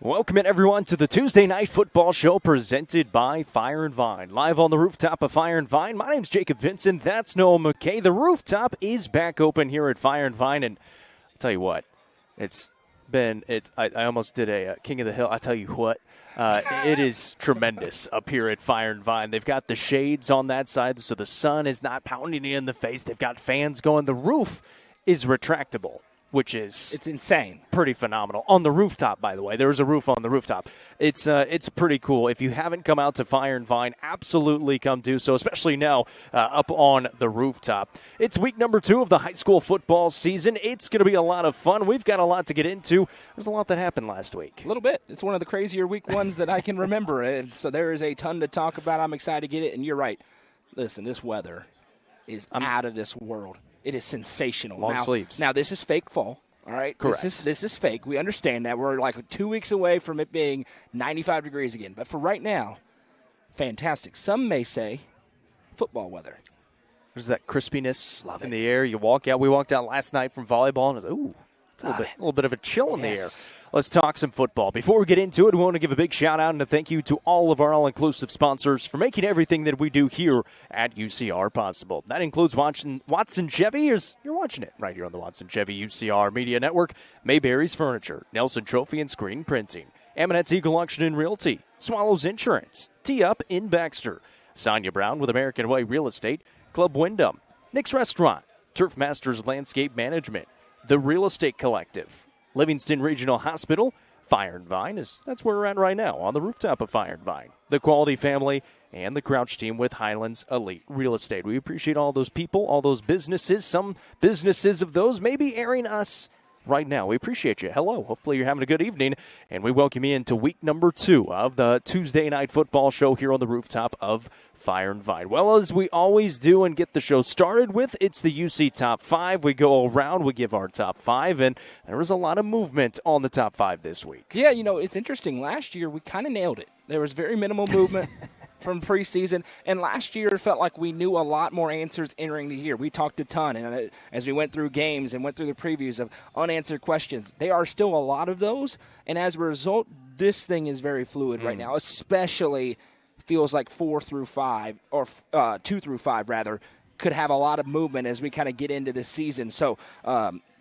Welcome in, everyone, to the Tuesday Night Football Show presented by Fire+Vine. Live on the rooftop of Fire+Vine. My name's Jacob Vincent. That's Noah McKay. The rooftop is back open here at Fire+Vine, and I'll tell you what, I almost did a King of the Hill. I tell you what, it is tremendous up here at Fire+Vine. They've got the shades on that side, so the sun is not pounding you in the face. They've got fans going. The roof is retractable, which is it's insane, pretty phenomenal. On the rooftop, by the way, there's a roof on the rooftop. It's pretty cool. If you haven't come out to Fire+Vine, absolutely come do so, especially now up on the rooftop. It's week number 2 of the high school football season. It's going to be a lot of fun. We've got a lot to get into. There's a lot that happened last week. A little bit. It's one of the crazier week ones that I can remember, and so there is a ton to talk about. I'm excited to get it, and you're right. Listen, this weather is out of this world. It is sensational. Long sleeves. Now, this is fake fall, all right? Correct. This is fake. We understand that. We're like 2 weeks away from it being 95 degrees again. But for right now, fantastic. Some may say football weather. There's that crispiness in the air. You walk out. We walked out last night from volleyball, and it was, it's a little bit of a chill in the air. Let's talk some football. Before we get into it, we want to give a big shout-out and a thank you to all of our all-inclusive sponsors for making everything that we do here at UCR possible. That includes Watson Chevy. You're watching it right here on the Watson Chevy UCR Media Network. Mayberry's Furniture, Nelson Trophy and Screen Printing, Amonette's Eagle Auction and Realty, Swallows Insurance, T-Up in Baxter, Sonia Brown with American Way Real Estate, Club Wyndham, Nick's Restaurant, Turf Masters Landscape Management, The Real Estate Collective, Livingston Regional Hospital, Fire+Vine, that's where we're at right now, on the rooftop of Fire+Vine. The Quality Family, and the Crouch team with Highlands Elite Real Estate. We appreciate all those people, all those businesses. Some businesses of those may be airing us right now. We appreciate you. Hello. Hopefully you're having a good evening, and we welcome you into week number 2 of the Tuesday Night Football Show here on the rooftop of Fire+Vine. Well, as we always do and get the show started with, it's the UC Top 5. We go around, we give our top 5, and there was a lot of movement on the top 5 this week. Yeah, it's interesting. Last year, we kind of nailed it. There was very minimal movement from preseason, and last year it felt like we knew a lot more answers entering the year. We talked a ton, and as we went through games and went through the previews of unanswered questions, there are still a lot of those, and as a result, this thing is very fluid right now, especially feels like 4 through 5, or 2 through 5, rather, could have a lot of movement as we kind of get into the season. So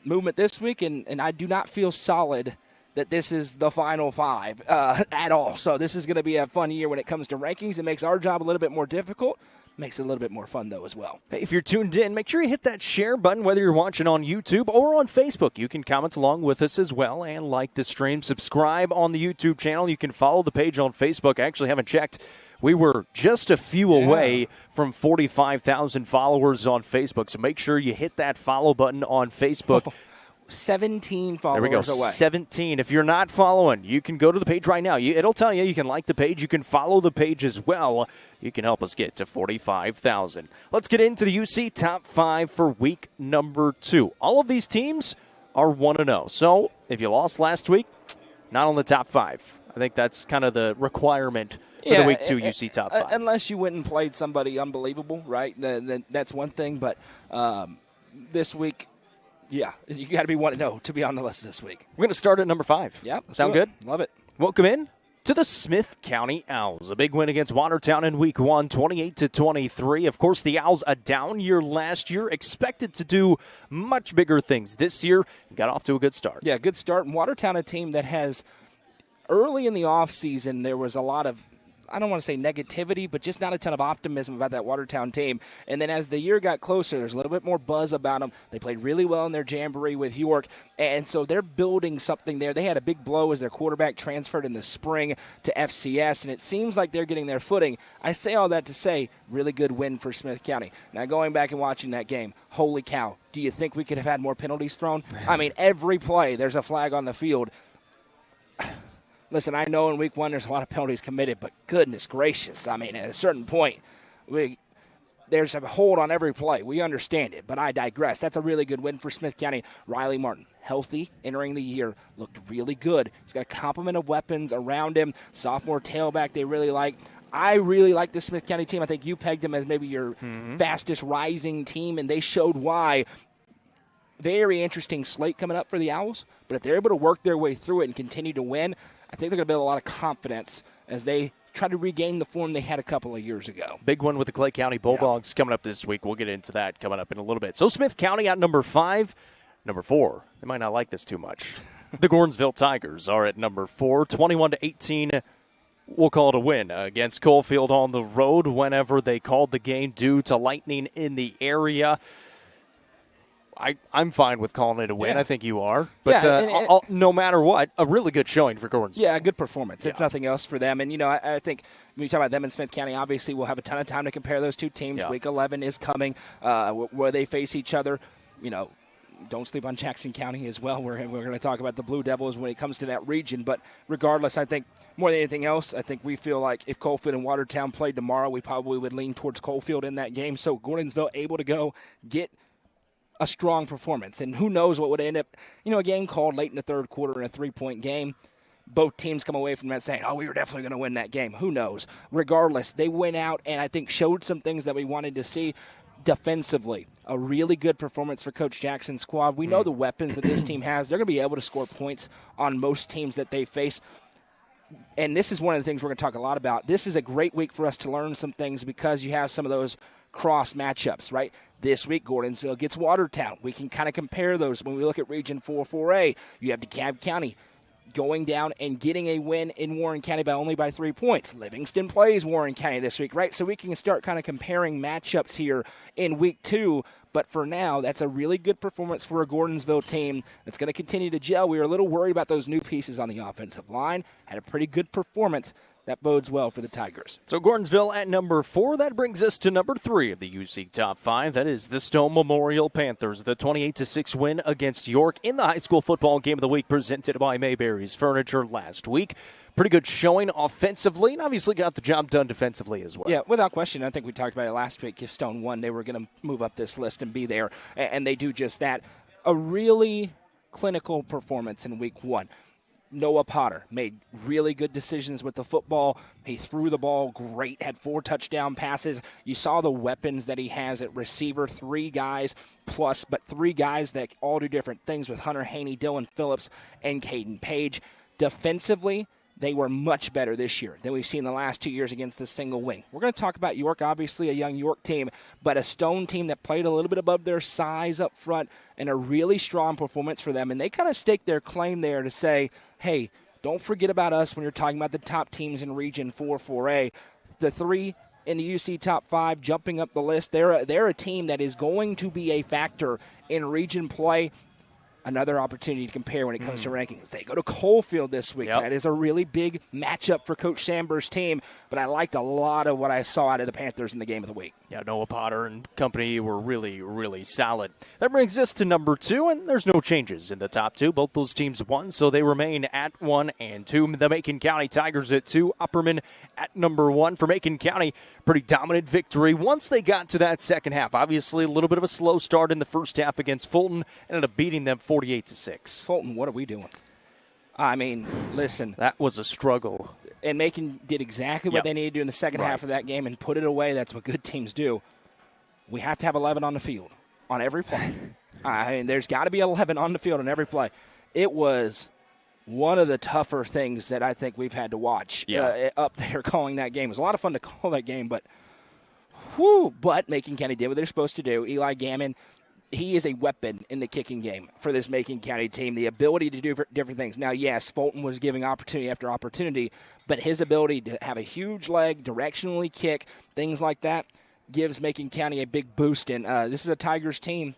movement this week, and I do not feel solid that this is the final 5 at all. So this is going to be a fun year when it comes to rankings. It makes our job a little bit more difficult. Makes it a little bit more fun, though, as well. Hey, if you're tuned in, make sure you hit that share button, whether you're watching on YouTube or on Facebook. You can comment along with us as well and like the stream. Subscribe on the YouTube channel. You can follow the page on Facebook. I actually haven't checked. We were just a few away from 45,000 followers on Facebook, so make sure you hit that follow button on Facebook. 17 followers away. There we go, 17. If you're not following, you can go to the page right now. It'll tell you can like the page. You can follow the page as well. You can help us get to 45,000. Let's get into the UC Top 5 for week number 2. All of these teams are 1-0. So if you lost last week, not on the top 5. I think that's kind of the requirement for the week 2 UC Top 5. Unless you went and played somebody unbelievable, right? Then that's one thing. But this week, yeah, you got to be 1-0 to be on the list this week. We're going to start at number 5. Yeah. Sound good? Love it. Welcome in to the Smith County Owls. A big win against Watertown in week 1, 28-23. Of course, the Owls, a down year last year, expected to do much bigger things this year. Got off to a good start. Yeah, good start. And Watertown, a team that has, early in the offseason, there was a lot of, I don't want to say negativity, but just not a ton of optimism about that Watertown team. And then as the year got closer, there's a little bit more buzz about them. They played really well in their jamboree with York, and so they're building something there. They had a big blow as their quarterback transferred in the spring to FCS, and it seems like they're getting their footing. I say all that to say, really good win for Smith County. Now, going back and watching that game, holy cow, do you think we could have had more penalties thrown? I mean, every play, there's a flag on the field. Listen, I know in week 1 there's a lot of penalties committed, but goodness gracious, I mean, at a certain point, there's a hold on every play. We understand it, but I digress. That's a really good win for Smith County. Riley Martin, healthy, entering the year, looked really good. He's got a complement of weapons around him. Sophomore tailback they really like. I really like the Smith County team. I think you pegged them as maybe your fastest rising team, and they showed why. Very interesting slate coming up for the Owls, but if they're able to work their way through it and continue to win, I think they're going to build a lot of confidence as they try to regain the form they had a couple of years ago. Big one with the Clay County Bulldogs coming up this week. We'll get into that coming up in a little bit. So Smith County at number 5. Number 4, they might not like this too much. The Gordonsville Tigers are at number 4, 21-18. We'll call it a win against Coalfield on the road whenever they called the game due to lightning in the area. I'm fine with calling it a win. Yeah. I think you are. But no matter what, a really good showing for Gordonsville. Yeah, a good performance, if nothing else for them. And, I think when you talk about them and Smith County, obviously we'll have a ton of time to compare those two teams. Yeah. Week 11 is coming where they face each other. Don't sleep on Jackson County as well. We're going to talk about the Blue Devils when it comes to that region. But regardless, I think more than anything else, I think we feel like if Coalfield and Watertown played tomorrow, we probably would lean towards Coalfield in that game. So Gordonsville able to go get a strong performance. And who knows what would end up, a game called late in the third quarter in a 3-point game. Both teams come away from that saying, we were definitely going to win that game. Who knows? Regardless, they went out and I think showed some things that we wanted to see. Defensively, a really good performance for Coach Jackson's squad. We know the weapons that this team has. They're going to be able to score points on most teams that they face. And this is one of the things we're going to talk a lot about. This is a great week for us to learn some things because you have some of those cross matchups, right? This week, Gordonsville gets Watertown. We can kind of compare those when we look at Region 4-4A. You have DeKalb County going down and getting a win in Warren County by 3 points. Livingston plays Warren County this week, right? So we can start kind of comparing matchups here in week 2. But for now, that's a really good performance for a Gordonsville team that's going to continue to gel. We were a little worried about those new pieces on the offensive line. Had a pretty good performance. That bodes well for the Tigers. So Gordonsville at number 4. That brings us to number 3 of the UC Top 5. That is the Stone Memorial Panthers. The 28-6 win against York in the high school football game of the week presented by Mayberry's Furniture last week. Pretty good showing offensively and obviously got the job done defensively as well. Yeah, without question. I think we talked about it last week. If Stone won, they were going to move up this list and be there, and they do just that. A really clinical performance in week 1. Noah Potter made really good decisions with the football. He threw the ball great, had 4 touchdown passes. You saw the weapons that he has at receiver, 3 guys plus, but 3 guys that all do different things with Hunter Haney, Dylan Phillips, and Caden Page. Defensively, they were much better this year than we've seen the last 2 years against the single wing. We're going to talk about York, obviously a young York team, but a Stone team that played a little bit above their size up front and a really strong performance for them. And they kind of staked their claim there to say, hey, don't forget about us when you're talking about the top teams in Region 4-4A. The 3 in the UC Top 5 jumping up the list. They're a team that is going to be a factor in region play. Another opportunity to compare when it comes to rankings. They go to Coalfield this week. Yep. That is a really big matchup for Coach Sandberg's team, but I liked a lot of what I saw out of the Panthers in the game of the week. Yeah, Noah Potter and company were really, really solid. That brings us to number 2, and there's no changes in the top 2. Both those teams won, so they remain at 1 and 2. The Macon County Tigers at 2, Upperman at number 1. For Macon County, pretty dominant victory once they got to that second half. Obviously, a little bit of a slow start in the first half against Fulton, ended up beating them 48-6. Fulton, what are we doing? I mean, listen. That was a struggle. And Macon did exactly what they needed to do in the second half of that game and put it away. That's what good teams do. We have to have 11 on the field on every play. I mean, there's got to be 11 on the field on every play. It was one of the tougher things that I think we've had to watch up there calling that game. It was a lot of fun to call that game, but Macon County did what they're supposed to do. Eli Gammon, he is a weapon in the kicking game for this Macon County team, the ability to do different things. Now, yes, Fulton was giving opportunity after opportunity, but his ability to have a huge leg, directionally kick, things like that, gives Macon County a big boost. And this is a Tigers team.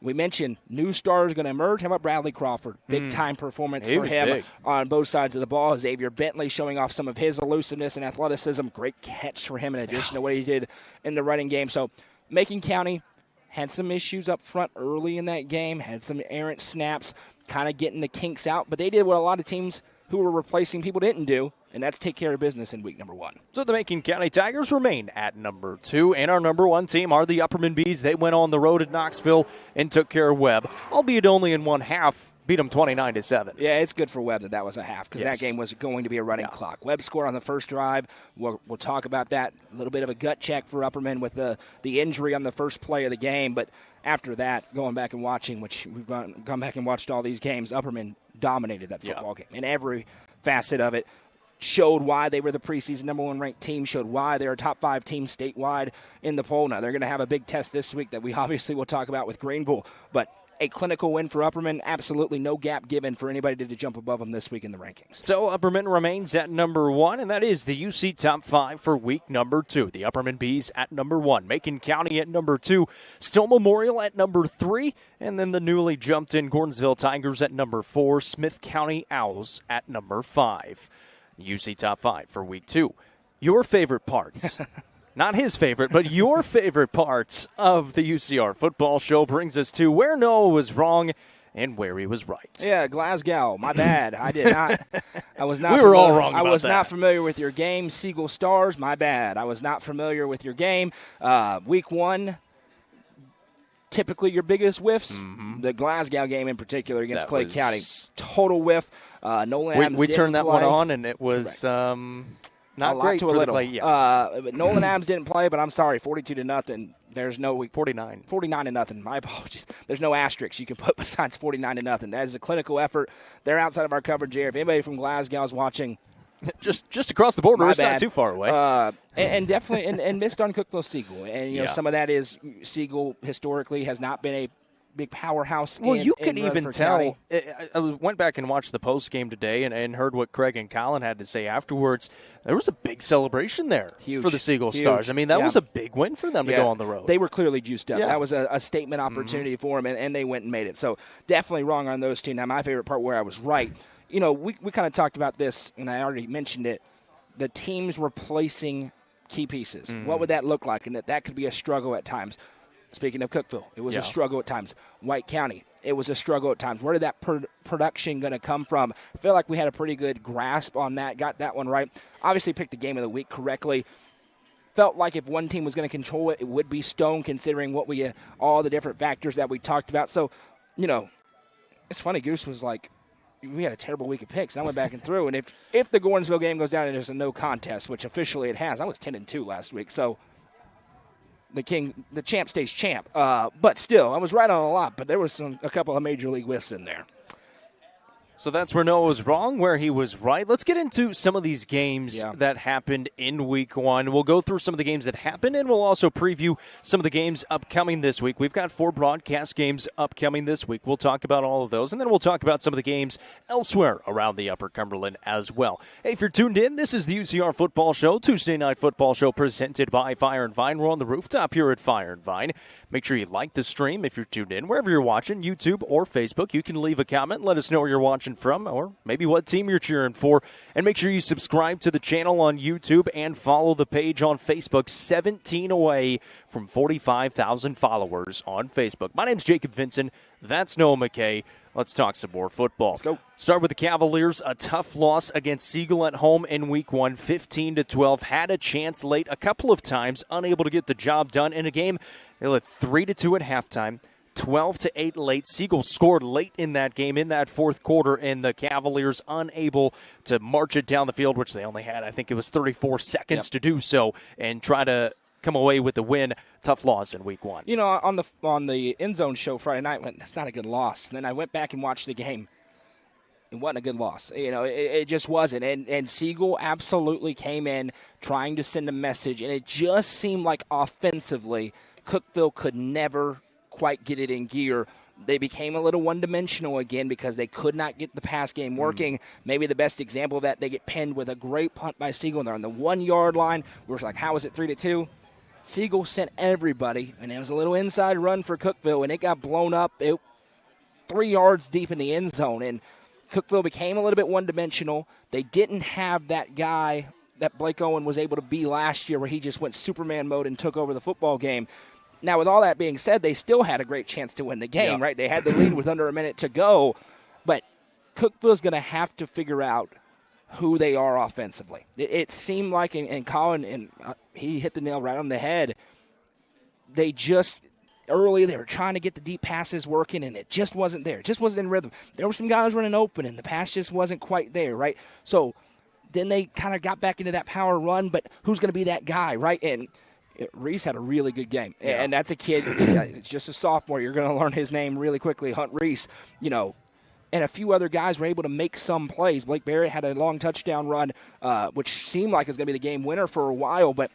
We mentioned new stars going to emerge. How about Bradley Crawford? Big-time performance for him on both sides of the ball. Xavier Bentley showing off some of his elusiveness and athleticism. Great catch for him in addition to what he did in the running game. So Macon County had some issues up front early in that game, had some errant snaps, kind of getting the kinks out. But they did what a lot of teams who were replacing people didn't do, and that's take care of business in week number 1. So the Macon County Tigers remain at number 2, and our number 1 team are the Upperman Bees. They went on the road at Knoxville and took care of Webb, albeit only in one half. beat them 29-7. Yeah, it's good for Webb that was a half because Yes. that game was going to be a running clock. Webb scored on the first drive. We'll talk about that. A little bit of a gut check for Upperman with the injury on the first play of the game. But after that, going back and watching, which we've gone back and watched all these games, Upperman dominated that football game in every facet of it. Showed why they were the preseason number 1 ranked team, showed why they're a top 5 team statewide in the poll. Now, they're going to have a big test this week that we obviously will talk about with Greenville. But a clinical win for Upperman, absolutely no gap given for anybody to jump above them this week in the rankings. So Upperman remains at number 1, and that is the UC top 5 for week number 2. The Upperman Bees at number 1, Macon County at number 2, Still Memorial at number 3, and then the newly jumped in Gordonsville Tigers at number 4, Smith County Owls at number 5. UC top 5 for week 2. Your favorite parts. Not his favorite, but your favorite parts of the UCR football show brings us to where Noah was wrong and where he was right. Yeah, Glasgow, my bad. I did not. I was not. We were all wrong about that. I was not familiar with your game. Siegel Stars, my bad. I was not familiar with your game. Week 1, typically your biggest whiffs. Mm-hmm. The Glasgow game in particular against Clay County, total whiff. Nolan Adams we turned that play. one on, and it was not great to for a little. the play. But Nolan Adams didn't play, but I'm sorry, 42-0. There's no 49-0. My apologies. There's no asterisks you can put besides 49-0. That is a clinical effort. They're outside of our coverage here. If anybody from Glasgow is watching, just across the border, it's bad. not too far away. And definitely and missed on Cookville Siegel. And you know some of that is Siegel historically has not been a big powerhouse. Well, you can even tell. County. I went back and watched the post game today and heard what Craig and Colin had to say afterwards. There was a big celebration there for the Siegel Stars. I mean, that was a big win for them to go on the road. They were clearly juiced up. Yeah. That was a statement opportunity for them, and they went and made it. So definitely wrong on those two. Now, my favorite part where I was right, you know, we kind of talked about this, and I already mentioned it, the teams replacing key pieces. What would that look like? And that could be a struggle at times. Speaking of Cookville, it was a struggle at times. White County, it was a struggle at times. Where did that production going to come from? I feel like we had a pretty good grasp on that, got that one right. Obviously picked the game of the week correctly. Felt like if one team was going to control it, it would be Stone, considering what all the different factors that we talked about. So, you know, it's funny. Goose was like, we had a terrible week of picks. I went back and through, and if the Gordonsville game goes down and there's a no contest, which officially it has, I was 10-2 last week. So the champ stays champ. But still, I was right on a lot, but there was a couple of major league whiffs in there. So that's where Noah was wrong, where he was right. Let's get into some of these games that happened in Week 1. We'll go through some of the games that happened, and we'll also preview some of the games upcoming this week. We've got 4 broadcast games upcoming this week. We'll talk about all of those, and then we'll talk about some of the games elsewhere around the Upper Cumberland as well. Hey, if you're tuned in, this is the UCR Football Show, Tuesday Night Football Show presented by Fire+Vine. We're on the rooftop here at Fire+Vine. Make sure you like the stream if you're tuned in. Wherever you're watching, YouTube or Facebook, you can leave a comment. Let us know where you're watching from, or maybe what team you're cheering for. And make sure you subscribe to the channel on YouTube and follow the page on Facebook. 17 away from 45,000 followers on Facebook. My name's Jacob Vinson. That's Noah McKay. Let's talk some more football. Let's go. Start with the Cavaliers. A tough loss against Siegel at home in Week 1, 15-12. Had a chance late a couple of times, unable to get the job done in a game. They led 3-2 at halftime. 12-8 late. Siegel scored late in that game in that fourth quarter, and the Cavaliers unable to march it down the field, which they only had, I think it was 34 seconds to do so, and try to come away with the win. Tough loss in Week 1. You know, on the End Zone show Friday night, that's not a good loss. And then I went back and watched the game. It wasn't a good loss. You know, it just wasn't. And Siegel absolutely came in trying to send a message, and it just seemed like offensively Cookville could never quite get it in gear. They became a little one-dimensional again because they could not get the pass game working. Maybe the best example of that, they get pinned with a great punt by Siegel. They're on the 1-yard line. We're like, how is it 3-2? Siegel sent everybody, and it was a little inside run for Cookville, and it got blown up 3 yards deep in the end zone. And Cookville became a little bit one-dimensional. They didn't have that guy that Blake Owen was able to be last year where he just went Superman mode and took over the football game. Now, with all that being said, they still had a great chance to win the game, right? They had the lead with under a minute to go. But Cookville's going to have to figure out who they are offensively. It seemed like, and Colin, he hit the nail right on the head, they just early. They were trying to get the deep passes working, and it just wasn't there. It just wasn't in rhythm. There were some guys running open, and the pass just wasn't quite there, right? So then they kind of got back into that power run, but who's going to be that guy, right? And Reese had a really good game, and that's a kid, it's just a sophomore. You're going to learn his name really quickly, Hunt Reese, and a few other guys were able to make some plays. Blake Barrett had a long touchdown run, which seemed like it was going to be the game winner for a while, but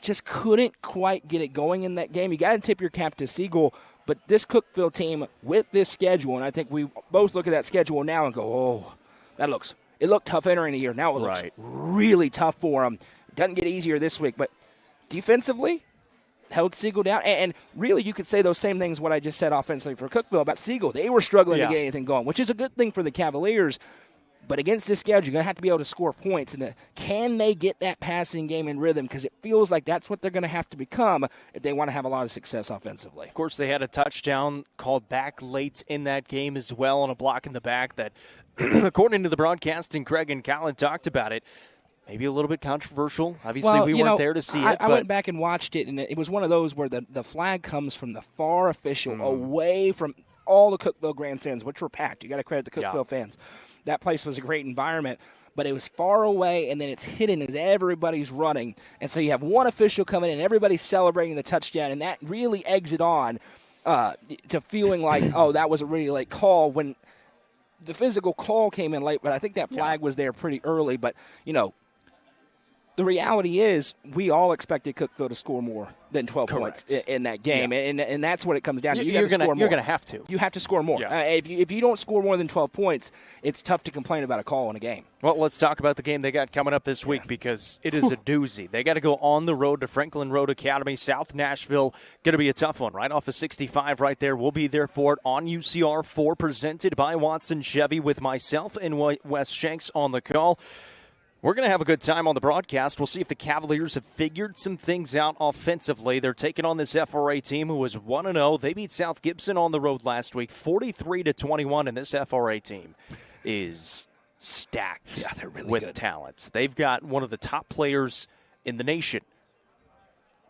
just couldn't quite get it going in that game. You got to tip your cap to Siegel, but this Cookville team with this schedule, and I think we both look at that schedule now and go, it looked tough entering the year. Now it looks really tough for them. It doesn't get easier this week, but defensively, held Siegel down. And really, you could say those same things what I just said offensively for Cookville about Siegel. They were struggling to get anything going, which is a good thing for the Cavaliers. But against this schedule, you're going to have to be able to score points. And can they get that passing game in rhythm? Because it feels like that's what they're going to have to become if they want to have a lot of success offensively. Of course, they had a touchdown called back late in that game as well on a block in the back that, according to the broadcasting, Craig and Colin talked about it, maybe a little bit controversial. Obviously, we weren't there to see it. I went back and watched it, and it was one of those where the flag comes from the far official, away from all the Cookville grandstands, which were packed. You got to credit the Cookville fans. That place was a great environment, but it was far away, and then it's hidden as everybody's running. And so you have one official coming in, and everybody's celebrating the touchdown, and that really eggs it on to feeling like, that was a really late call when the physical call came in late, but I think that flag was there pretty early. But, the reality is we all expected Cookville to score more than 12 points in that game, and that's what it comes down to. You're going to have to. You have to score more. Yeah. If you don't score more than 12 points, it's tough to complain about a call in a game. Well, let's talk about the game they got coming up this week because it is a doozy. They got to go on the road to Franklin Road Academy, South Nashville. Going to be a tough one. Right off of 65 right there. We'll be there for it on UCR 4, presented by Watson Chevy with myself and Wes Shanks on the call. We're going to have a good time on the broadcast. We'll see if the Cavaliers have figured some things out offensively. They're taking on this FRA team who was 1-0. They beat South Gibson on the road last week, 43-21, and this FRA team is stacked with good talents. They've got one of the top players in the nation.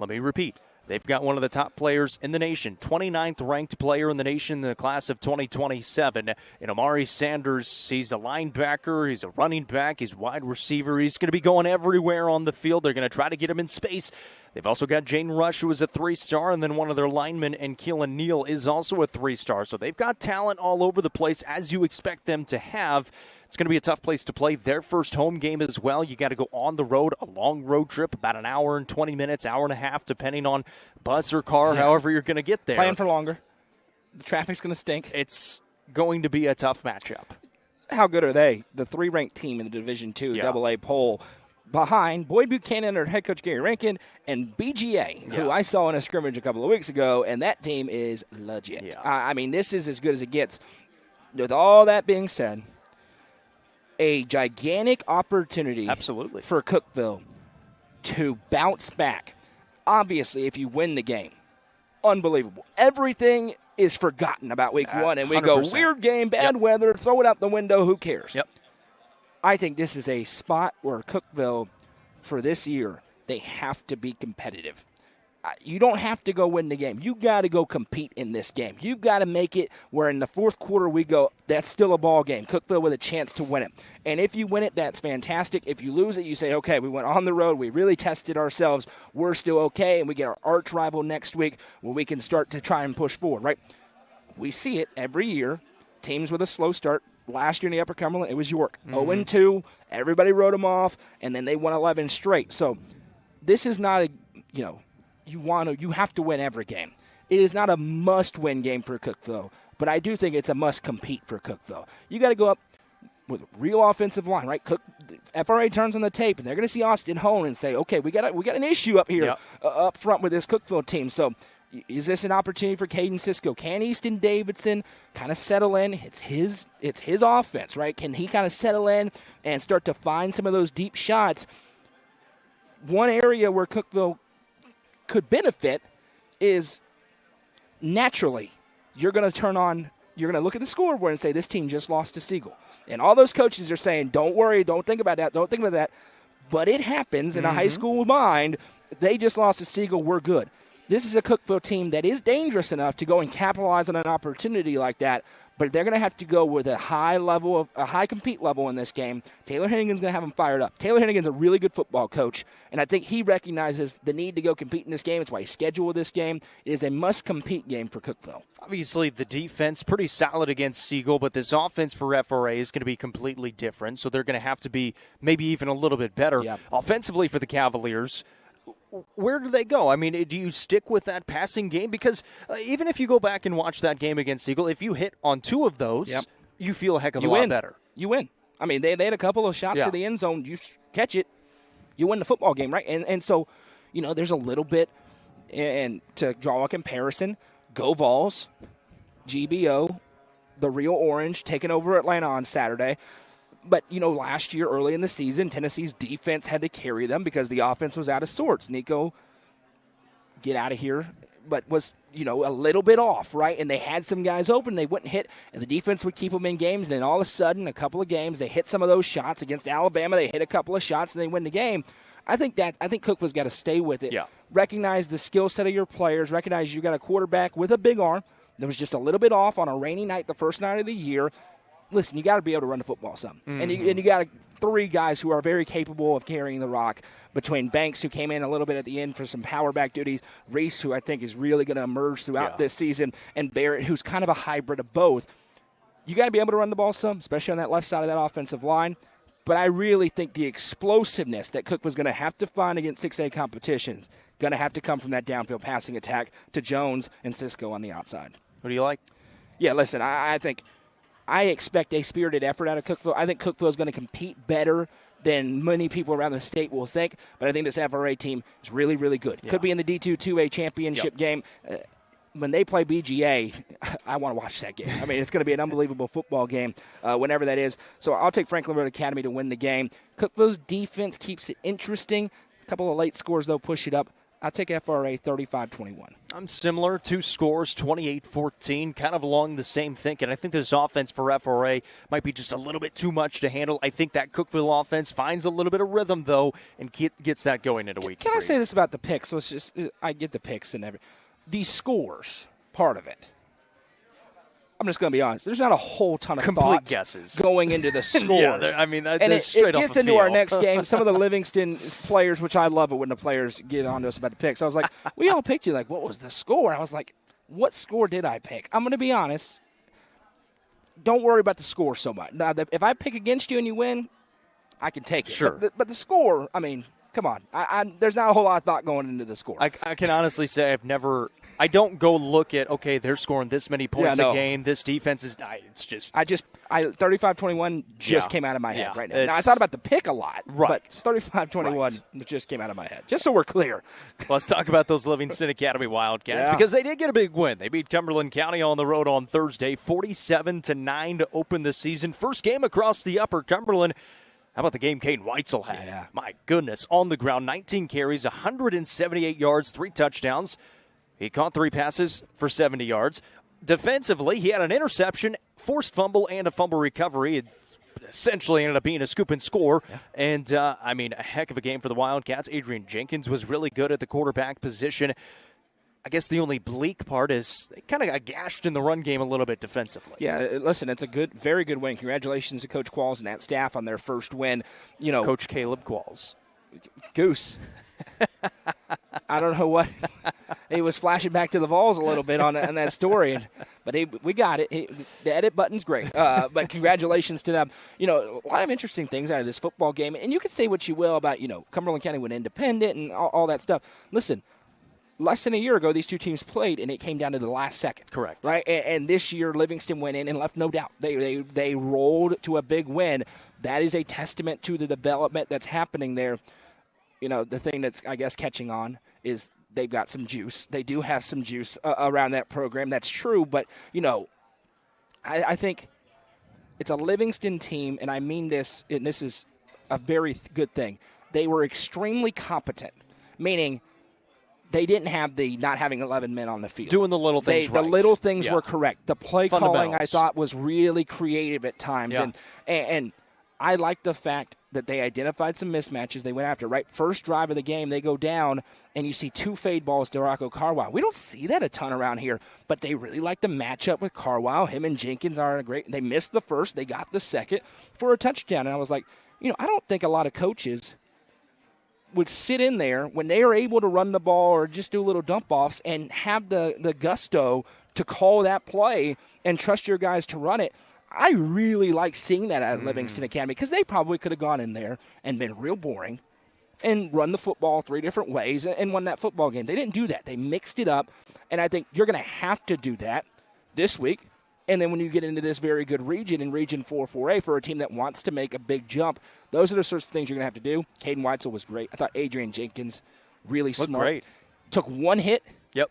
Let me repeat. They've got one of the top players in the nation, 29th ranked player in the nation in the class of 2027. And Amari Sanders, he's a linebacker, he's a running back, he's wide receiver. He's going to be going everywhere on the field. They're going to try to get him in space. They've also got Jane Rush, who is a 3-star, and then one of their linemen, and Keelan Neal, is also a 3-star. So they've got talent all over the place, as you expect them to have. It's going to be a tough place to play. Their first home game as well. You got to go on the road, a long road trip, about an hour and 20 minutes, hour and a half, depending on bus or car, however you're going to get there. Plan for longer. The traffic's going to stink. It's going to be a tough matchup. How good are they? The 3-ranked team in the Division II AA poll, behind Boyd Buchanan or head coach Gary Rankin and BGA, who I saw in a scrimmage a couple of weeks ago, and that team is legit. Yeah. I mean, this is as good as it gets. With all that being said, a gigantic opportunity for Cookville to bounce back. Obviously, if you win the game, unbelievable. Everything is forgotten about week 1, and we 100%. go, weird game, bad weather, throw it out the window, who cares? Yep. I think this is a spot where Cookville, for this year, they have to be competitive. You don't have to go win the game. You got to go compete in this game. You've got to make it where in the fourth quarter we go, that's still a ball game. Cookville with a chance to win it. And if you win it, that's fantastic. If you lose it, you say, okay, we went on the road. We really tested ourselves. We're still okay. And we get our arch rival next week where we can start to try and push forward, right? We see it every year. Teams with a slow start. Last year in the Upper Cumberland, it was York. 0-2. Everybody wrote them off, and then they won 11 straight. So this is not a, you have to win every game. It is not a must-win game for Cookville, but I do think it's a must-compete for Cookville. You got to go up with a real offensive line, right? FRA turns on the tape, and they're going to see Austin Hone and say, okay, we got an issue up here up front with this Cookville team. So is this an opportunity for Caden Cisco? Can Easton Davidson kind of settle in? It's his offense, right? Can he kind of settle in and start to find some of those deep shots? One area where Cookville could benefit is naturally you're going to look at the scoreboard and say this team just lost to Siegel. And all those coaches are saying, don't worry, don't think about that. But it happens in a high school mind. They just lost to Siegel. We're good. this is a Cookville team that is dangerous enough to go and capitalize on an opportunity like that. But they're going to have to go with a high compete level in this game. Taylor Hennigan's going to have them fired up. Taylor Hennigan's a really good football coach, and I think he recognizes the need to go compete in this game. It's why he scheduled this game. It is a must-compete game for Cookville. Obviously, the defense pretty solid against Siegel, but this offense for FRA is going to be completely different, so they're going to have to be maybe even a little bit better. Yep. Offensively for the Cavaliers, where do they go? I mean, do you stick with that passing game? Because even if you go back and watch that game against Eagle, if you hit on 2 of those, yep, you feel a heck of a lot better. You win. I mean, they had a couple of shots to the end zone. You catch it, you win the football game, right? And so, there's a little bit, and to draw a comparison, go Vols, GBO, the Real Orange, taking over Atlanta on Saturday. But, last year, early in the season, Tennessee's defense had to carry them because the offense was out of sorts. Nico, get out of here, but was, a little bit off, right? And they had some guys open. They wouldn't hit, and the defense would keep them in games. And then all of a sudden, a couple of games, they hit some of those shots. Against Alabama, they hit a couple of shots, and they win the game. I think Cookville's got to stay with it. Yeah. Recognize the skill set of your players. Recognize you got a quarterback with a big arm that was just a little bit off on a rainy night the first night of the year. Listen, you got to be able to run the football some. Mm-hmm. And you got 3 guys who are very capable of carrying the rock, between Banks, who came in a little bit at the end for some power back duties, Reese, who I think is really going to emerge throughout this season, and Barrett, who's kind of a hybrid of both. You got to be able to run the ball some, especially on that left side of that offensive line. But I really think the explosiveness that Cook was going to have to find against 6A competitions going to have to come from that downfield passing attack to Jones and Cisco on the outside. What do you like? Yeah, listen, I think I expect a spirited effort out of Cookville. I think Cookville is going to compete better than many people around the state will think, but I think this FRA team is really, really good. Yeah. Could be in the D2 2A championship game. When they play BGA, I want to watch that game. I mean, it's going to be an unbelievable football game whenever that is. So I'll take Franklin Road Academy to win the game. Cookville's defense keeps it interesting. A couple of late scores, though, push it up. I'll take FRA 35-21. I'm similar. 2 scores, 28-14, kind of along the same thinking. I think this offense for FRA might be just a little bit too much to handle. I think that Cookville offense finds a little bit of rhythm, though, and gets that going into week 3. Can I say this about the picks? I get the picks and everything. These scores, part of it. I'm just going to be honest. There's not a whole ton of complete guesses going into the scores. Yeah, I mean, and it gets into our next game. Some of the Livingston players, which I love it when the players get on to us about the picks. I was like, we all picked you. Like, what was the score? I was like, what score did I pick? I'm going to be honest. Don't worry about the score so much. Now, if I pick against you and you win, I can take it. Sure. But the score, I mean, come on. There's not a whole lot of thought going into the score. I can honestly say I don't go look at, okay, they're scoring this many points a game. This defense is, it's just. 35-21 just came out of my head right now. Now, I thought about the pick a lot, but 35-21 just came out of my head. Just so we're clear. Let's talk about those Livingston Academy Wildcats because they did get a big win. They beat Cumberland County on the road on Thursday, 47-9 to open the season. First game across the Upper Cumberland. How about the game Caden Weitzel had? Yeah. My goodness, on the ground, 19 carries, 178 yards, 3 touchdowns. He caught 3 passes for 70 yards. Defensively, he had an interception, forced fumble, and a fumble recovery. It essentially ended up being a scoop and score. Yeah. And, a heck of a game for the Wildcats. Adrian Jenkins was really good at the quarterback position. I guess the only bleak part is they kind of got gashed in the run game a little bit defensively. Yeah, listen, it's a very good win. Congratulations to Coach Qualls and that staff on their first win. Coach Caleb Qualls. Goose. I don't know what. He was flashing back to the Vols a little bit on that story, but we got it. The edit button's great. But congratulations to them. A lot of interesting things out of this football game. And you can say what you will about, Cumberland County went independent and all that stuff. Listen, less than a year ago, these two teams played, and it came down to the last second. Correct. Right? And this year, Livingston went in and left no doubt. They rolled to a big win. That is a testament to the development that's happening there. The thing that's, I guess, catching on is they've got some juice. They do have some juice around that program. That's true. But, I think it's a Livingston team, and I mean this, and this is a very good thing. They were extremely competent, meaning they didn't have the not having 11 men on the field. Doing the little things right. The little things were correct. The play calling, I thought, was really creative at times. Yeah. And I like the fact that they identified some mismatches. They went after, right? First drive of the game, they go down, and you see 2 fade balls to Rocco Carwile. We don't see that a ton around here, but they really like the matchup with Carwile. Him and Jenkins are a great – they missed the first. They got the second for a touchdown. And I was like, I don't think a lot of coaches would sit in there when they are able to run the ball or just do little dump-offs and have the gusto to call that play and trust your guys to run it. I really like seeing that at Livingston Academy because they probably could have gone in there and been real boring and run the football 3 different ways and won that football game. They didn't do that. They mixed it up, and I think you're going to have to do that this week. And then when you get into this very good region in Region 4-4A for a team that wants to make a big jump, those are the sorts of things you're going to have to do. Caden Weitzel was great. I thought Adrian Jenkins really smart. Great. Took 1 hit. Yep.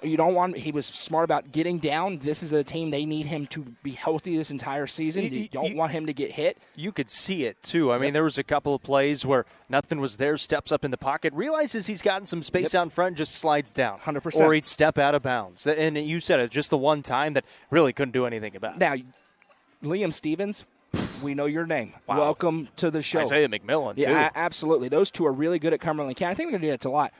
He was smart about getting down. This is a team, they need him to be healthy this entire season. You don't want him to get hit. You could see it, too. I mean, there was a couple of plays where nothing was there, steps up in the pocket, realizes he's gotten some space out front, just slides down. 100%. Or he'd step out of bounds. And you said it, just the one time that really couldn't do anything about it. Now, Liam Stevens, we know your name. Wow. Welcome to the show. Isaiah McMillan, too. Yeah, absolutely. Those two are really good at Cumberland County. I think they're going to do that a lot.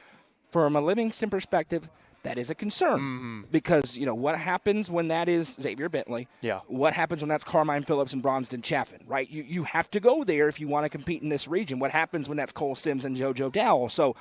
From a Livingston perspective, that is a concern because, what happens when that is Xavier Bentley? Yeah. What happens when that's Carmine Phillips and Bromsden Chaffin, right? You have to go there if you want to compete in this region. What happens when that's Cole Sims and JoJo Dowell? So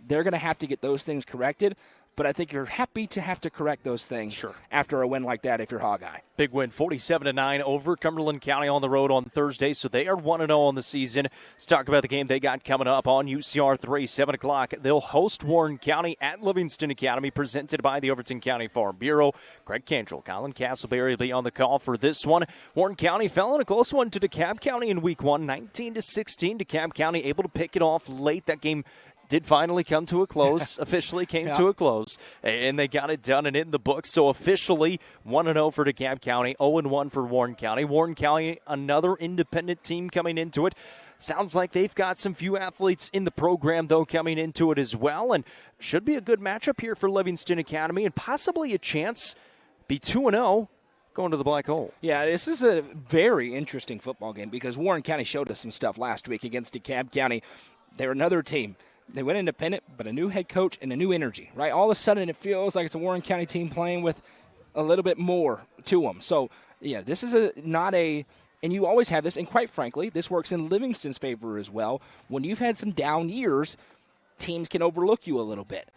they're going to have to get those things corrected. But I think you're happy to have to correct those things after a win like that if you're Hawkeye. Big win, 47-9 over Cumberland County on the road on Thursday, so they are 1-0 on the season. Let's talk about the game they got coming up on UCR 3, 7 o'clock. They'll host Warren County at Livingston Academy, presented by the Overton County Farm Bureau. Craig Cantrell, Colin Castleberry will be on the call for this one. Warren County fell in a close one to DeKalb County in Week 1, 19-16. DeKalb County able to pick it off late. That game did finally come to a close, officially came to a close, and they got it done and in the books. So officially 1-0 for DeKalb County, 0-1 for Warren County. Warren County, another independent team coming into it. Sounds like they've got some few athletes in the program, though, coming into it as well, and should be a good matchup here for Livingston Academy and possibly a chance be 2-0 going to the black hole. Yeah, this is a very interesting football game because Warren County showed us some stuff last week against DeKalb County. They're another team. They went independent, but a new head coach and a new energy, right? All of a sudden, it feels like it's a Warren County team playing with a little bit more to them. So, this is and you always have this, and quite frankly, this works in Livingston's favor as well. When you've had some down years, teams can overlook you a little bit.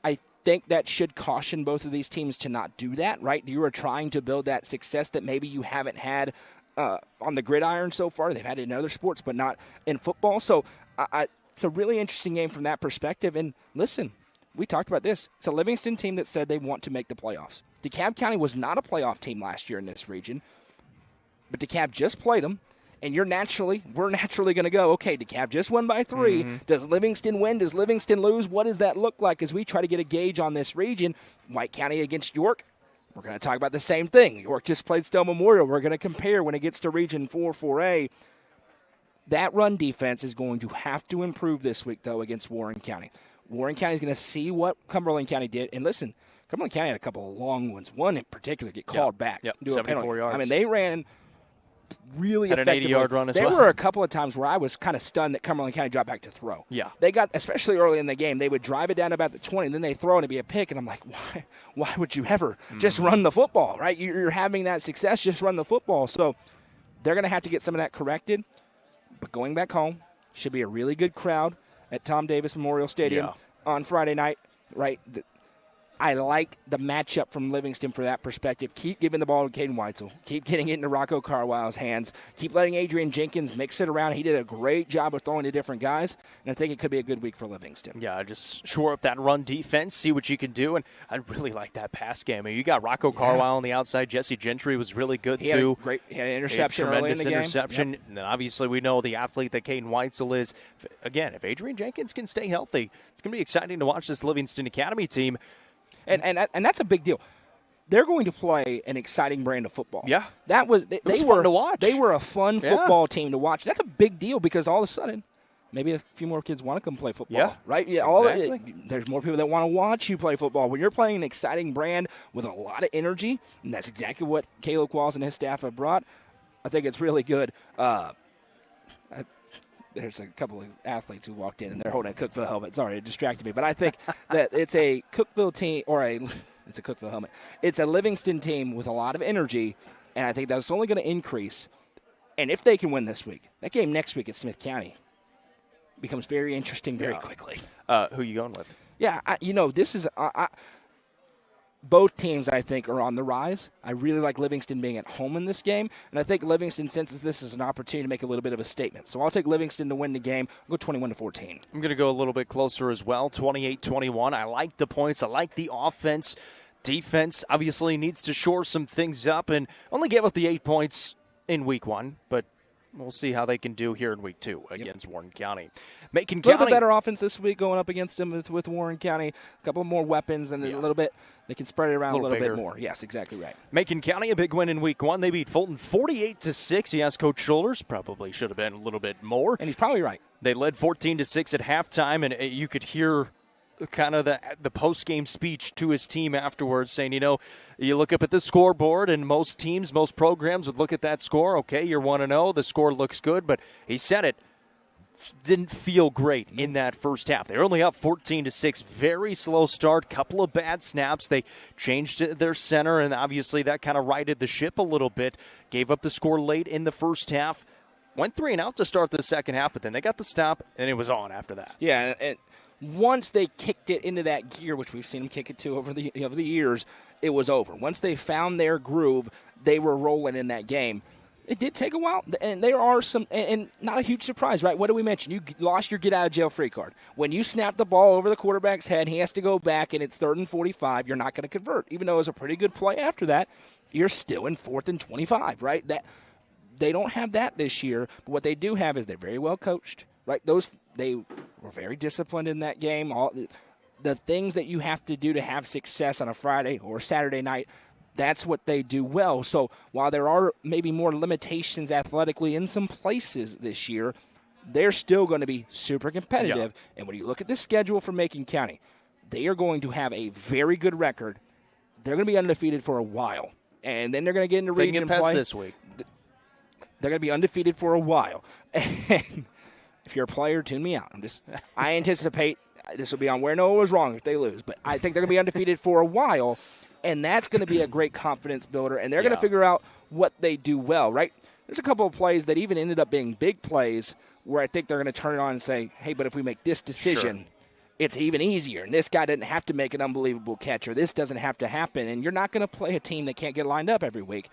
I think that should caution both of these teams to not do that, right? You are trying to build that success that maybe you haven't had on the gridiron so far. They've had it in other sports, but not in football. So, it's a really interesting game from that perspective. And listen, we talked about this. It's a Livingston team that said they want to make the playoffs. DeKalb County was not a playoff team last year in this region, but DeKalb just played them. And we're naturally going to go, okay, DeKalb just won by 3. Does Livingston win? Does Livingston lose? What does that look like as we try to get a gauge on this region? White County against York. We're going to talk about the same thing. York just played Stell Memorial. We're going to compare when it gets to Region 4-4A. That run defense is going to have to improve this week, though, against Warren County. Warren County is going to see what Cumberland County did. And listen, Cumberland County had a couple of long ones. One in particular get called back. Yep, Do 74 yards. I mean, they ran really had effectively. An 80-yard run as there well. Were a couple of times where I was kind of stunned that Cumberland County dropped back to throw. Yeah. They got, especially early in the game, they would drive it down about the 20, and then they throw it and it'd be a pick. And I'm like, why would you ever just run the football, right? You're having that success, just run the football. So they're going to have to get some of that corrected. But going back home, should be a really good crowd at Tom Davis Memorial Stadium on Friday night, right? I like the matchup from Livingston for that perspective. Keep giving the ball to Caden Weitzel. Keep getting it into Rocco Carwile's hands. Keep letting Adrian Jenkins mix it around. He did a great job of throwing to different guys, and I think it could be a good week for Livingston. Yeah, just shore up that run defense, see what you can do, and I really like that pass game. I mean, you got Rocco Carwile on the outside. Jesse Gentry was really good, too. He had an interception early in the game. Tremendous interception. Yep. And then obviously we know the athlete that Caden Weitzel is. Again, if Adrian Jenkins can stay healthy, it's going to be exciting to watch this Livingston Academy team. And that's a big deal. They're going to play an exciting brand of football. Yeah. That was they was were fun to watch. They were a fun football team to watch. That's a big deal because all of a sudden maybe a few more kids want to come play football. Yeah. Right? Yeah, exactly. There's more people that want to watch you play football. When you're playing an exciting brand with a lot of energy, and that's exactly what Caleb Qualls and his staff have brought, I think it's really good. There's a couple of athletes who walked in and they're holding a Cookville helmet. Sorry, it distracted me. But I think that it's a Cookville team it's a Cookville helmet. It's a Livingston team with a lot of energy, and I think that's only going to increase. And if they can win this week, that game next week at Smith County becomes very interesting very quickly. Who you going with? Yeah, this is both teams, I think, are on the rise. I really like Livingston being at home in this game, and I think Livingston senses this as an opportunity to make a little bit of a statement. So I'll take Livingston to win the game. I'll go 21-14. I'm going to go a little bit closer as well, 28-21. I like the points. I like the offense. Defense obviously needs to shore some things up, and only gave up the 8 points in week 1, but we'll see how they can do here in week 2 against Warren County. Macon County. A little bit better offense this week going up against them with Warren County. A couple more weapons and a little bit. They can spread it around a little bit more. Yes, exactly right. Macon County, a big win in week 1. They beat Fulton 48-6. Yes, Coach Schullers probably should have been a little bit more. And he's probably right. They led 14-6 at halftime, and you could hear kind of the post-game speech to his team afterwards saying, you look up at the scoreboard and most teams, most programs would look at that score. Okay, you're 1-0. The score looks good, but he said it didn't feel great in that first half. They were only up 14-6. Very slow start, couple of bad snaps. They changed their center, and obviously that kind of righted the ship a little bit. Gave up the score late in the first half. Went 3-and-out to start the second half, but then they got the stop, and it was on after that. Yeah, and once they kicked it into that gear, which we've seen them kick it to over the years, it was over. Once they found their groove, they were rolling in that game. It did take a while, and there are some, and not a huge surprise, right? What did we mention? You lost your get-out-of-jail-free card. When you snap the ball over the quarterback's head, he has to go back, and it's 3rd and 45, you're not going to convert. Even though it was a pretty good play after that, you're still in 4th and 25, right? They don't have that this year, but what they do have is they're very well coached, right? They were very disciplined in that game. All the things that you have to do to have success on a Friday or Saturday night, that's what they do well. So while there are maybe more limitations athletically in some places this year, they're still going to be super competitive. Yeah. And when you look at the schedule for Macon County, they are going to have a very good record. They're going to be undefeated for a while. And then they're going to get into region play this week. They're going to be undefeated for a while. And if you're a player, tune me out. I anticipate this will be on Where Noah Was Wrong if they lose. But I think they're going to be undefeated for a while. And that's going to be a great confidence builder. And they're going to figure out what they do well, right? There's a couple of plays that even ended up being big plays where I think they're going to turn it on and say, hey, but if we make this decision, it's even easier. And this guy didn't have to make an unbelievable catch, or this doesn't have to happen. And you're not going to play a team that can't get lined up every week.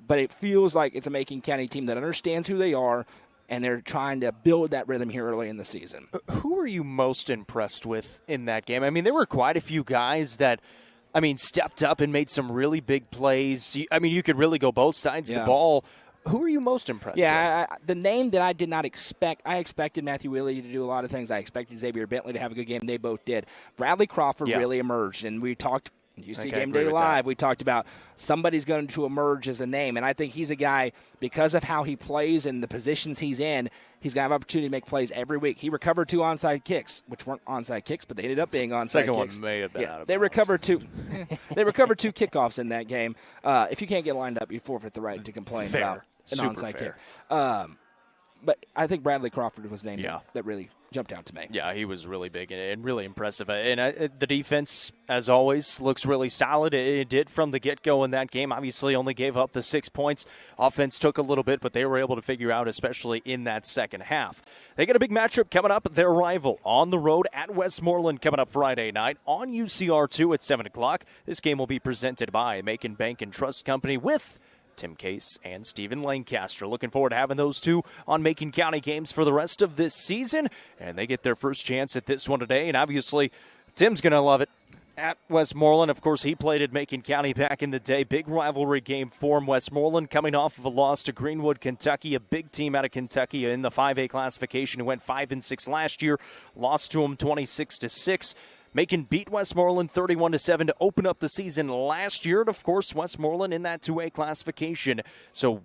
But it feels like it's a Macon County team that understands who they are, and they're trying to build that rhythm here early in the season. Who are you most impressed with in that game? I mean, there were quite a few guys that – stepped up and made some really big plays. You could really go both sides of the ball. Who are you most impressed with? The name that I did not expect, I expected Matthew Willey to do a lot of things. I expected Xavier Bentley to have a good game. They both did. Bradley Crawford really emerged, and we talked UC Game Day Live. We talked about somebody's going to emerge as a name, and I think he's a guy, because of how he plays and the positions he's in, he's going to have opportunity to make plays every week. He recovered 2 onside kicks, which weren't onside kicks, but they ended up being onside Second kicks. One may have been out of They recovered 2. They recovered 2 kickoffs in that game. If you can't get lined up, you forfeit the right to complain about an onside kick. But I think Bradley Crawford was named that really jumped out to me. Yeah, he was really big and really impressive. And the defense, as always, looks really solid. It did from the get-go in that game. Obviously, only gave up the 6 points. Offense took a little bit, but they were able to figure out, especially in that second half. They got a big matchup coming up. Their rival on the road at Westmorland coming up Friday night on UCR2 at 7 o'clock. This game will be presented by Macon Bank and Trust Company with Tim Case and Stephen Lancaster. Looking forward to having those two on Macon County games for the rest of this season. And they get their first chance at this one today. And obviously, Tim's going to love it at Westmorland. Of course, he played at Macon County back in the day. Big rivalry game for him. Westmorland coming off of a loss to Greenwood, Kentucky, a big team out of Kentucky in the 5A classification who went 5-6 last year. Lost to them 26-6. Macon beat Westmorland 31-7 to open up the season last year. And, of course, Westmorland in that 2A classification. So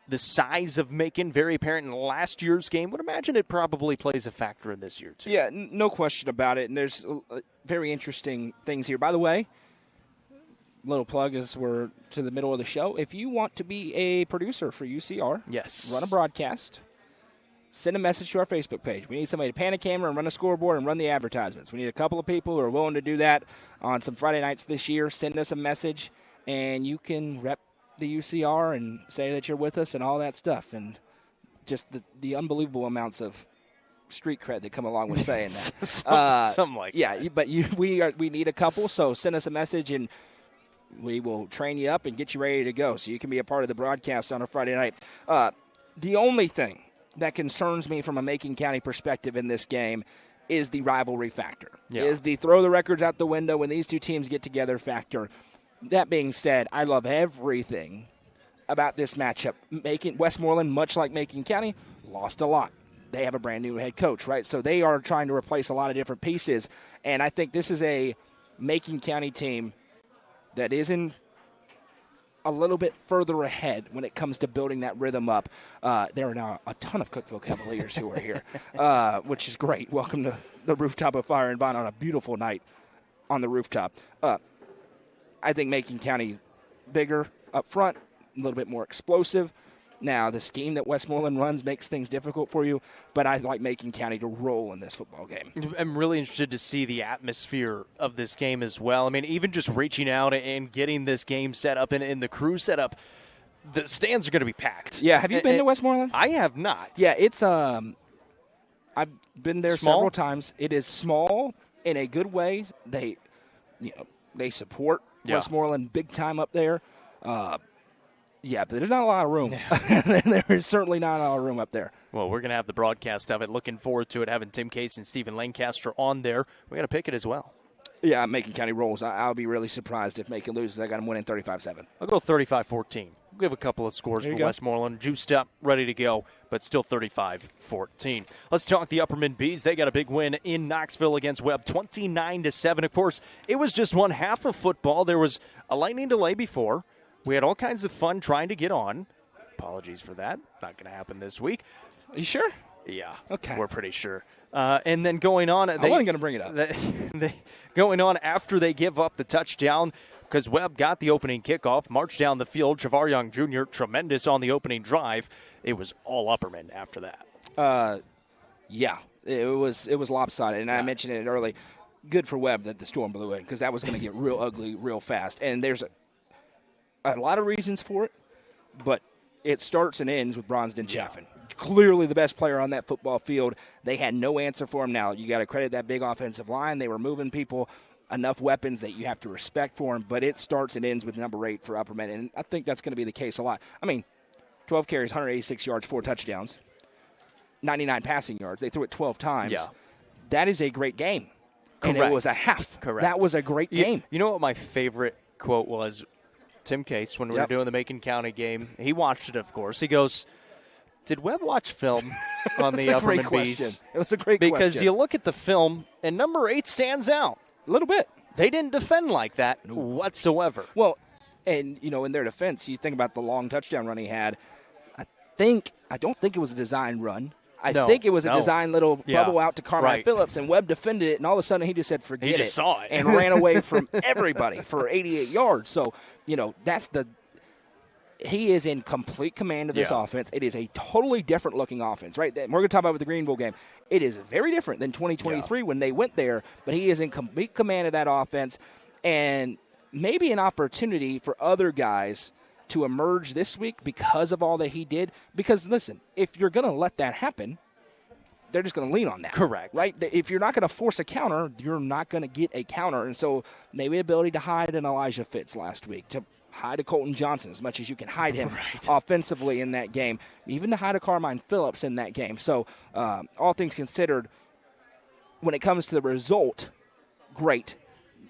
the size of Macon, very apparent in last year's game. Would imagine it probably plays a factor in this year, too. Yeah, no question about it. And there's very interesting things here. By the way, little plug as we're to the middle of the show. If you want to be a producer for UCR, yes, run a broadcast, send a message to our Facebook page. We need somebody to pan a camera and run a scoreboard and run the advertisements. We need a couple of people who are willing to do that on some Friday nights this year. Send us a message, and you can rep the UCR and say that you're with us and all that stuff. And just the unbelievable amounts of street cred that come along with saying that. Something like that. Yeah, but we need a couple, so send us a message, and we will train you up and get you ready to go so you can be a part of the broadcast on a Friday night. The only thing that concerns me from a Macon County perspective in this game is the rivalry factor, is the throw the records out the window when these two teams get together factor. That being said, I love everything about this matchup. Westmorland, much like Macon County, lost a lot. They have a brand-new head coach, right? So they are trying to replace a lot of different pieces, and I think this is a Macon County team that is in a little bit further ahead when it comes to building that rhythm up. There are now a ton of Cookville Cavaliers who are here, which is great. Welcome to the rooftop of Fire+Vine on a beautiful night on the rooftop. I think Macon County bigger up front, a little bit more explosive. Now, the scheme that Westmoreland runs makes things difficult for you, but I like Macon County to roll in this football game. I'm really interested to see the atmosphere of this game as well. I mean, even just reaching out and getting this game set up and the crew set up, the stands are going to be packed. Yeah, have you been to Westmoreland? I have not. Yeah, it's I've been there several times. It is small in a good way. They support Westmoreland big time up there. Yeah, but there's not a lot of room. There is certainly not a lot of room up there. Well, we're going to have the broadcast of it. Looking forward to it, having Tim Case and Stephen Lancaster on there. We're going to pick it as well. Yeah, Macon County rolls. I'll be really surprised if Macon loses. I got them winning 35-7. I'll go 35-14. We'll give a couple of scores for Westmoreland. Juiced up, ready to go, but still 35-14. Let's talk the Upperman Bees. They got a big win in Knoxville against Webb, 29-7. Of course, it was just one half of football. There was a lightning delay before. We had all kinds of fun trying to get on. Apologies for that. Not going to happen this week. Are you sure? Yeah. Okay. We're pretty sure. And then going on. I wasn't going to bring it up. Going on after they give up the touchdown, because Webb got the opening kickoff, marched down the field. Travar Young Jr., tremendous on the opening drive. It was all Upperman after that. Yeah. It was lopsided, and I mentioned it early. Good for Webb that the storm blew in, because that was going to get real ugly real fast. And there's a lot of reasons for it, but it starts and ends with Bronsden Chaffin. Clearly the best player on that football field. They had no answer for him. Now, you got to credit that big offensive line. They were moving people, enough weapons that you have to respect for him, but it starts and ends with number 8 for Upperman, and I think that's going to be the case a lot. I mean, 12 carries, 186 yards, 4 touchdowns, 99 passing yards. They threw it 12 times. Yeah. That is a great game. Correct. And it was a half. Correct. That was a great game. You know what my favorite quote was? Tim Case, when we were doing the Macon County game, he watched it, of course. He goes, did Webb watch film on the Upperman Bees? It was a great question. Because you look at the film, and number 8 stands out. A little bit. They didn't defend like that whatsoever. Well, and, in their defense, you think about the long touchdown run he had. I don't think it was a design run. I think it was a design little bubble out to Carmine Phillips, and Webb defended it, and all of a sudden he just said, forget it. He just saw it. And ran away from everybody for 88 yards. So, he is in complete command of this offense. It is a totally different looking offense, right? We're going to talk about with the Greenville game. It is very different than 2023 when they went there, but he is in complete command of that offense, and maybe an opportunity for other guys to emerge this week because of all that he did. Because, listen, if you're going to let that happen, they're just going to lean on that. Correct. Right? If you're not going to force a counter, you're not going to get a counter. And so maybe the ability to hide an Elijah Fitz last week, to hide a Colton Johnson as much as you can hide him offensively in that game, even to hide a Carmine Phillips in that game. So all things considered, when it comes to the result, great.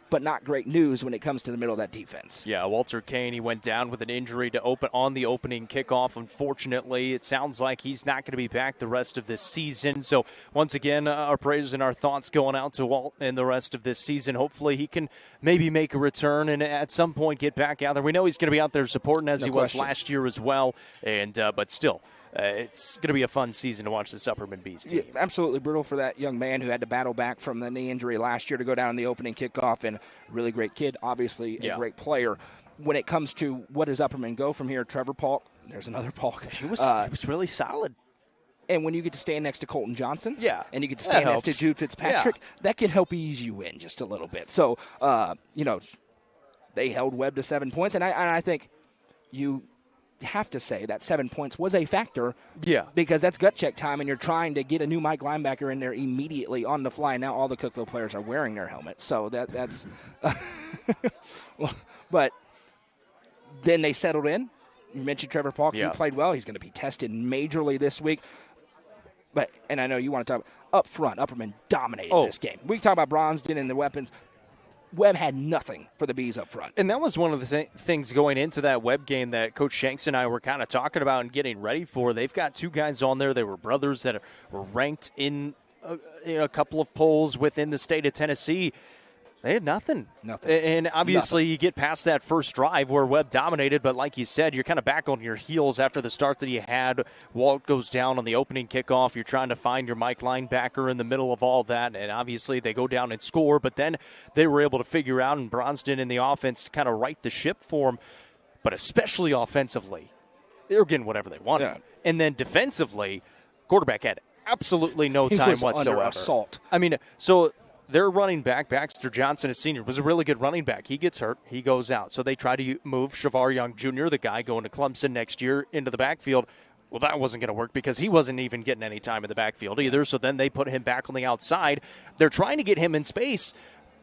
But not great news when it comes to the middle of that defense. Yeah, Walter Kane, he went down with an injury on the opening kickoff. Unfortunately, it sounds like he's not going to be back the rest of this season. So, once again, our prayers and our thoughts going out to Walt and the rest of this season. Hopefully, he can maybe make a return and at some point get back out there. We know he's going to be out there supporting as he was last year as well. And but still. It's going to be a fun season to watch this Upperman Bees team. Yeah, absolutely brutal for that young man who had to battle back from the knee injury last year to go down in the opening kickoff, and really great kid, obviously a great player. When it comes to what does Upperman go from here, Trevor Polk, there's another Polk. He was really solid. And when you get to stand next to Colton Johnson, and you get to That stand next to helps. Jude Fitzpatrick, that can help ease you in just a little bit. So, they held Webb to 7 points, and I think you have to say that 7 points was a factor. Yeah. Because that's gut check time, and you're trying to get a new Mike linebacker in there immediately on the fly. Now all the Cookville players are wearing their helmets, so that's but then they settled in. You mentioned Trevor Polk. He played well. He's going to be tested majorly this week. And I know you want to talk up front. Upperman dominated this game. We can talk about Bronsden and the weapons. Webb had nothing for the Bees up front. And that was one of the things going into that Webb game that Coach Shanks and I were kind of talking about and getting ready for. They've got two guys on there. They were brothers that were ranked in a couple of polls within the state of Tennessee. They had nothing. And obviously you get past that first drive where Webb dominated, but like you said, you're kind of back on your heels after the start that you had. Walt goes down on the opening kickoff. You're trying to find your Mike linebacker in the middle of all that, and obviously they go down and score, but then they were able to figure out, and Bronsden in the offense to kind of right the ship for them, but especially offensively, they were getting whatever they wanted. Yeah. And then defensively, quarterback had absolutely no time whatsoever. Under assault. I mean, so their running back, Baxter Johnson, a senior, was a really good running back. He gets hurt. He goes out. So they try to move Shavar Young Jr., the guy going to Clemson next year, into the backfield. Well, that wasn't going to work because he wasn't even getting any time in the backfield either. So then they put him back on the outside. They're trying to get him in space,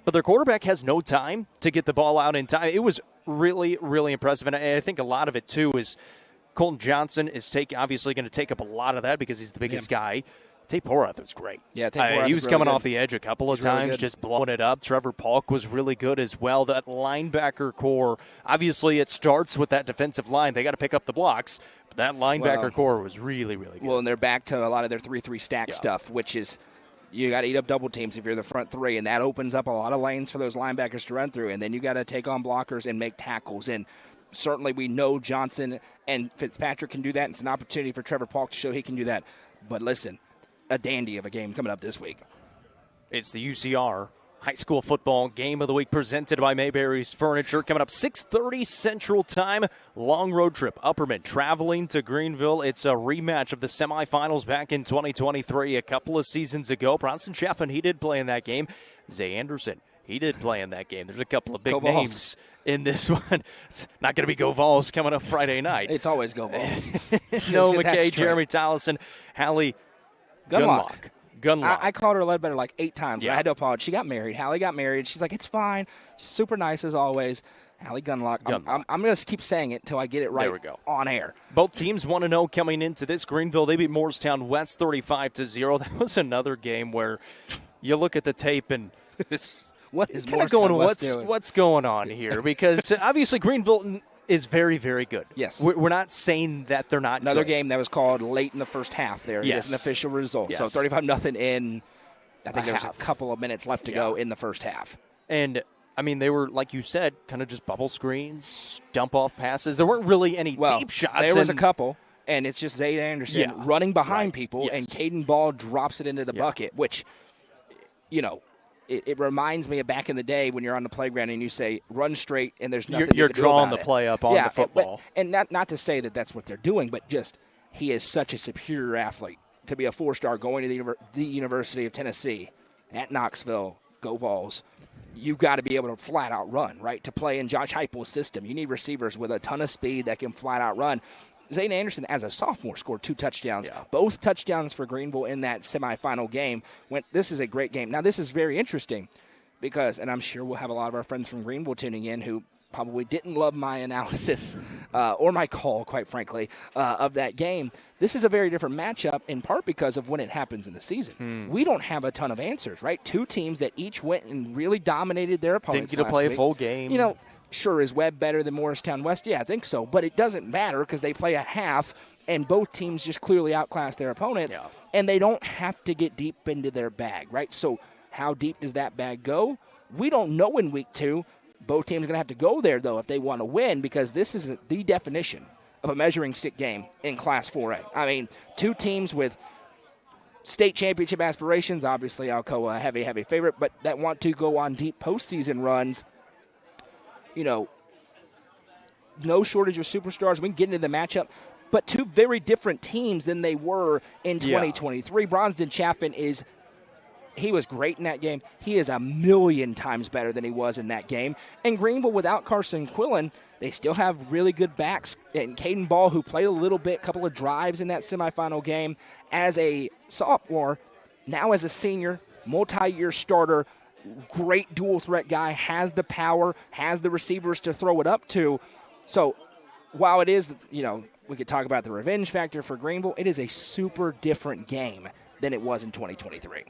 but their quarterback has no time to get the ball out in time. It was really, really impressive. And I think a lot of it, too, is Colton Johnson is obviously going to take up a lot of that because he's the biggest guy. Tate Porath was great. Yeah, Tate Porath he was really coming good. off the edge a couple of times, really just blowing it up. Trevor Polk was really good as well. That linebacker core, obviously it starts with that defensive line. They got to pick up the blocks, but that linebacker core was really, really good. Well, and they're back to a lot of their 3-3 stack stuff, which is you got to eat up double teams if you're the front three, and that opens up a lot of lanes for those linebackers to run through, and then you got to take on blockers and make tackles. And certainly we know Johnson and Fitzpatrick can do that. It's an opportunity for Trevor Polk to show he can do that. But listen, a dandy of a game coming up this week. It's the UCR High School Football Game of the Week presented by Mayberry's Furniture. Coming up 6:30 Central Time. Long road trip. Upperman traveling to Greenville. It's a rematch of the semifinals back in 2023 a couple of seasons ago. Bronson Chaffin, he did play in that game. Zay Anderson, he did play in that game. There's a couple of big names in this one. It's not going to be Go Vols coming up Friday night. It's always Go Vols. Noah McKay, Jeremy Tallison, Hallie Gunlock. I called her Ledbetter like 8 times. I had to apologize. She got married. Hallie got married. She's like, it's fine. She's super nice as always. Hallie Gunlock. I'm going to keep saying it until I get it right on air. Both teams 1-0 coming into this. Greenville, they beat Morristown West 35-0. That was another game where you look at the tape and what is kind of going, what's going on here? Because obviously Greenville is very, very good. Yes. We're not saying that they're not Another good. game that was called late in the first half there. Yes. It's an official result. Yes. So 35-0 in, I think there was a half. couple of minutes left to go in the first half. And, I mean, they were, like you said, kind of just bubble screens, dump-off passes. There weren't really any deep shots. There was a couple, and it's just Zay Anderson running behind people, and Caden Ball drops it into the bucket, which, it reminds me of back in the day when you're on the playground and you say, run straight, and there's nothing you're you can drawing do about the it. play up on the football. And not to say that that's what they're doing, but just he is such a superior athlete to be a 4-star going to the University of Tennessee at Knoxville. Go Vols. You've got to be able to flat out run, right? To play in Josh Heupel's system, you need receivers with a ton of speed that can flat out run. Zayden Anderson, as a sophomore, scored 2 touchdowns. Yeah. Both touchdowns for Greenville in that semifinal game. This is a great game. Now, this is very interesting because, and I'm sure we'll have a lot of our friends from Greenville tuning in who probably didn't love my analysis or my call, quite frankly, of that game. This is a very different matchup in part because of when it happens in the season. We don't have a ton of answers, right? 2 teams that each went and really dominated their opponents. Didn't get to play a full game. Sure, is Webb better than Morristown West? Yeah, I think so. But it doesn't matter because they play a half, and both teams just clearly outclass their opponents, and they don't have to get deep into their bag, right? So how deep does that bag go? We don't know in week 2. Both teams are going to have to go there, though, if they want to win, because this is the definition of a measuring stick game in Class 4A. I mean, 2 teams with state championship aspirations, obviously Alcoa a heavy, heavy favorite, but that want to go on deep postseason runs. no shortage of superstars. We can get into the matchup. But two very different teams than they were in 2023. Bronson Chaffin he was great in that game. He is a million times better than he was in that game. And Greenville, without Carson Quillen, they still have really good backs. And Caden Ball, who played a little bit, couple of drives in that semifinal game as a sophomore, now as a senior, multi-year starter, great dual threat guy, has the power, has the receivers to throw it up to. So while it is, we could talk about the revenge factor for Greenville, it is a super different game than it was in 2023.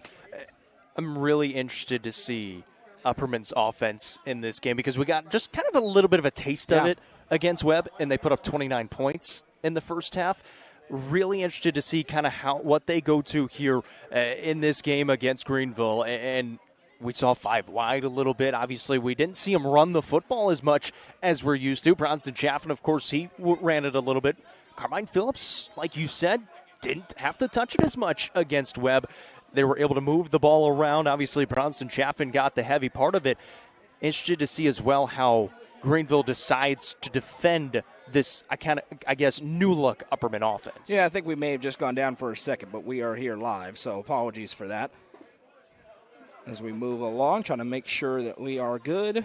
I'm really interested to see Upperman's offense in this game because we got just kind of a little bit of a taste of it against Webb, and they put up 29 points in the first half. Really interested to see kind of what they go to here in this game against Greenville. And we saw 5 wide a little bit. Obviously, we didn't see him run the football as much as we're used to. Bronson Chaffin, of course, he ran it a little bit. Carmine Phillips, like you said, didn't have to touch it as much against Webb. They were able to move the ball around. Obviously, Bronson Chaffin got the heavy part of it. Interested to see as well how Greenville decides to defend this, I guess, new-look Upperman offense. Yeah, I think we may have just gone down for a second, but we are here live, so apologies for that. As we move along, trying to make sure that we are good.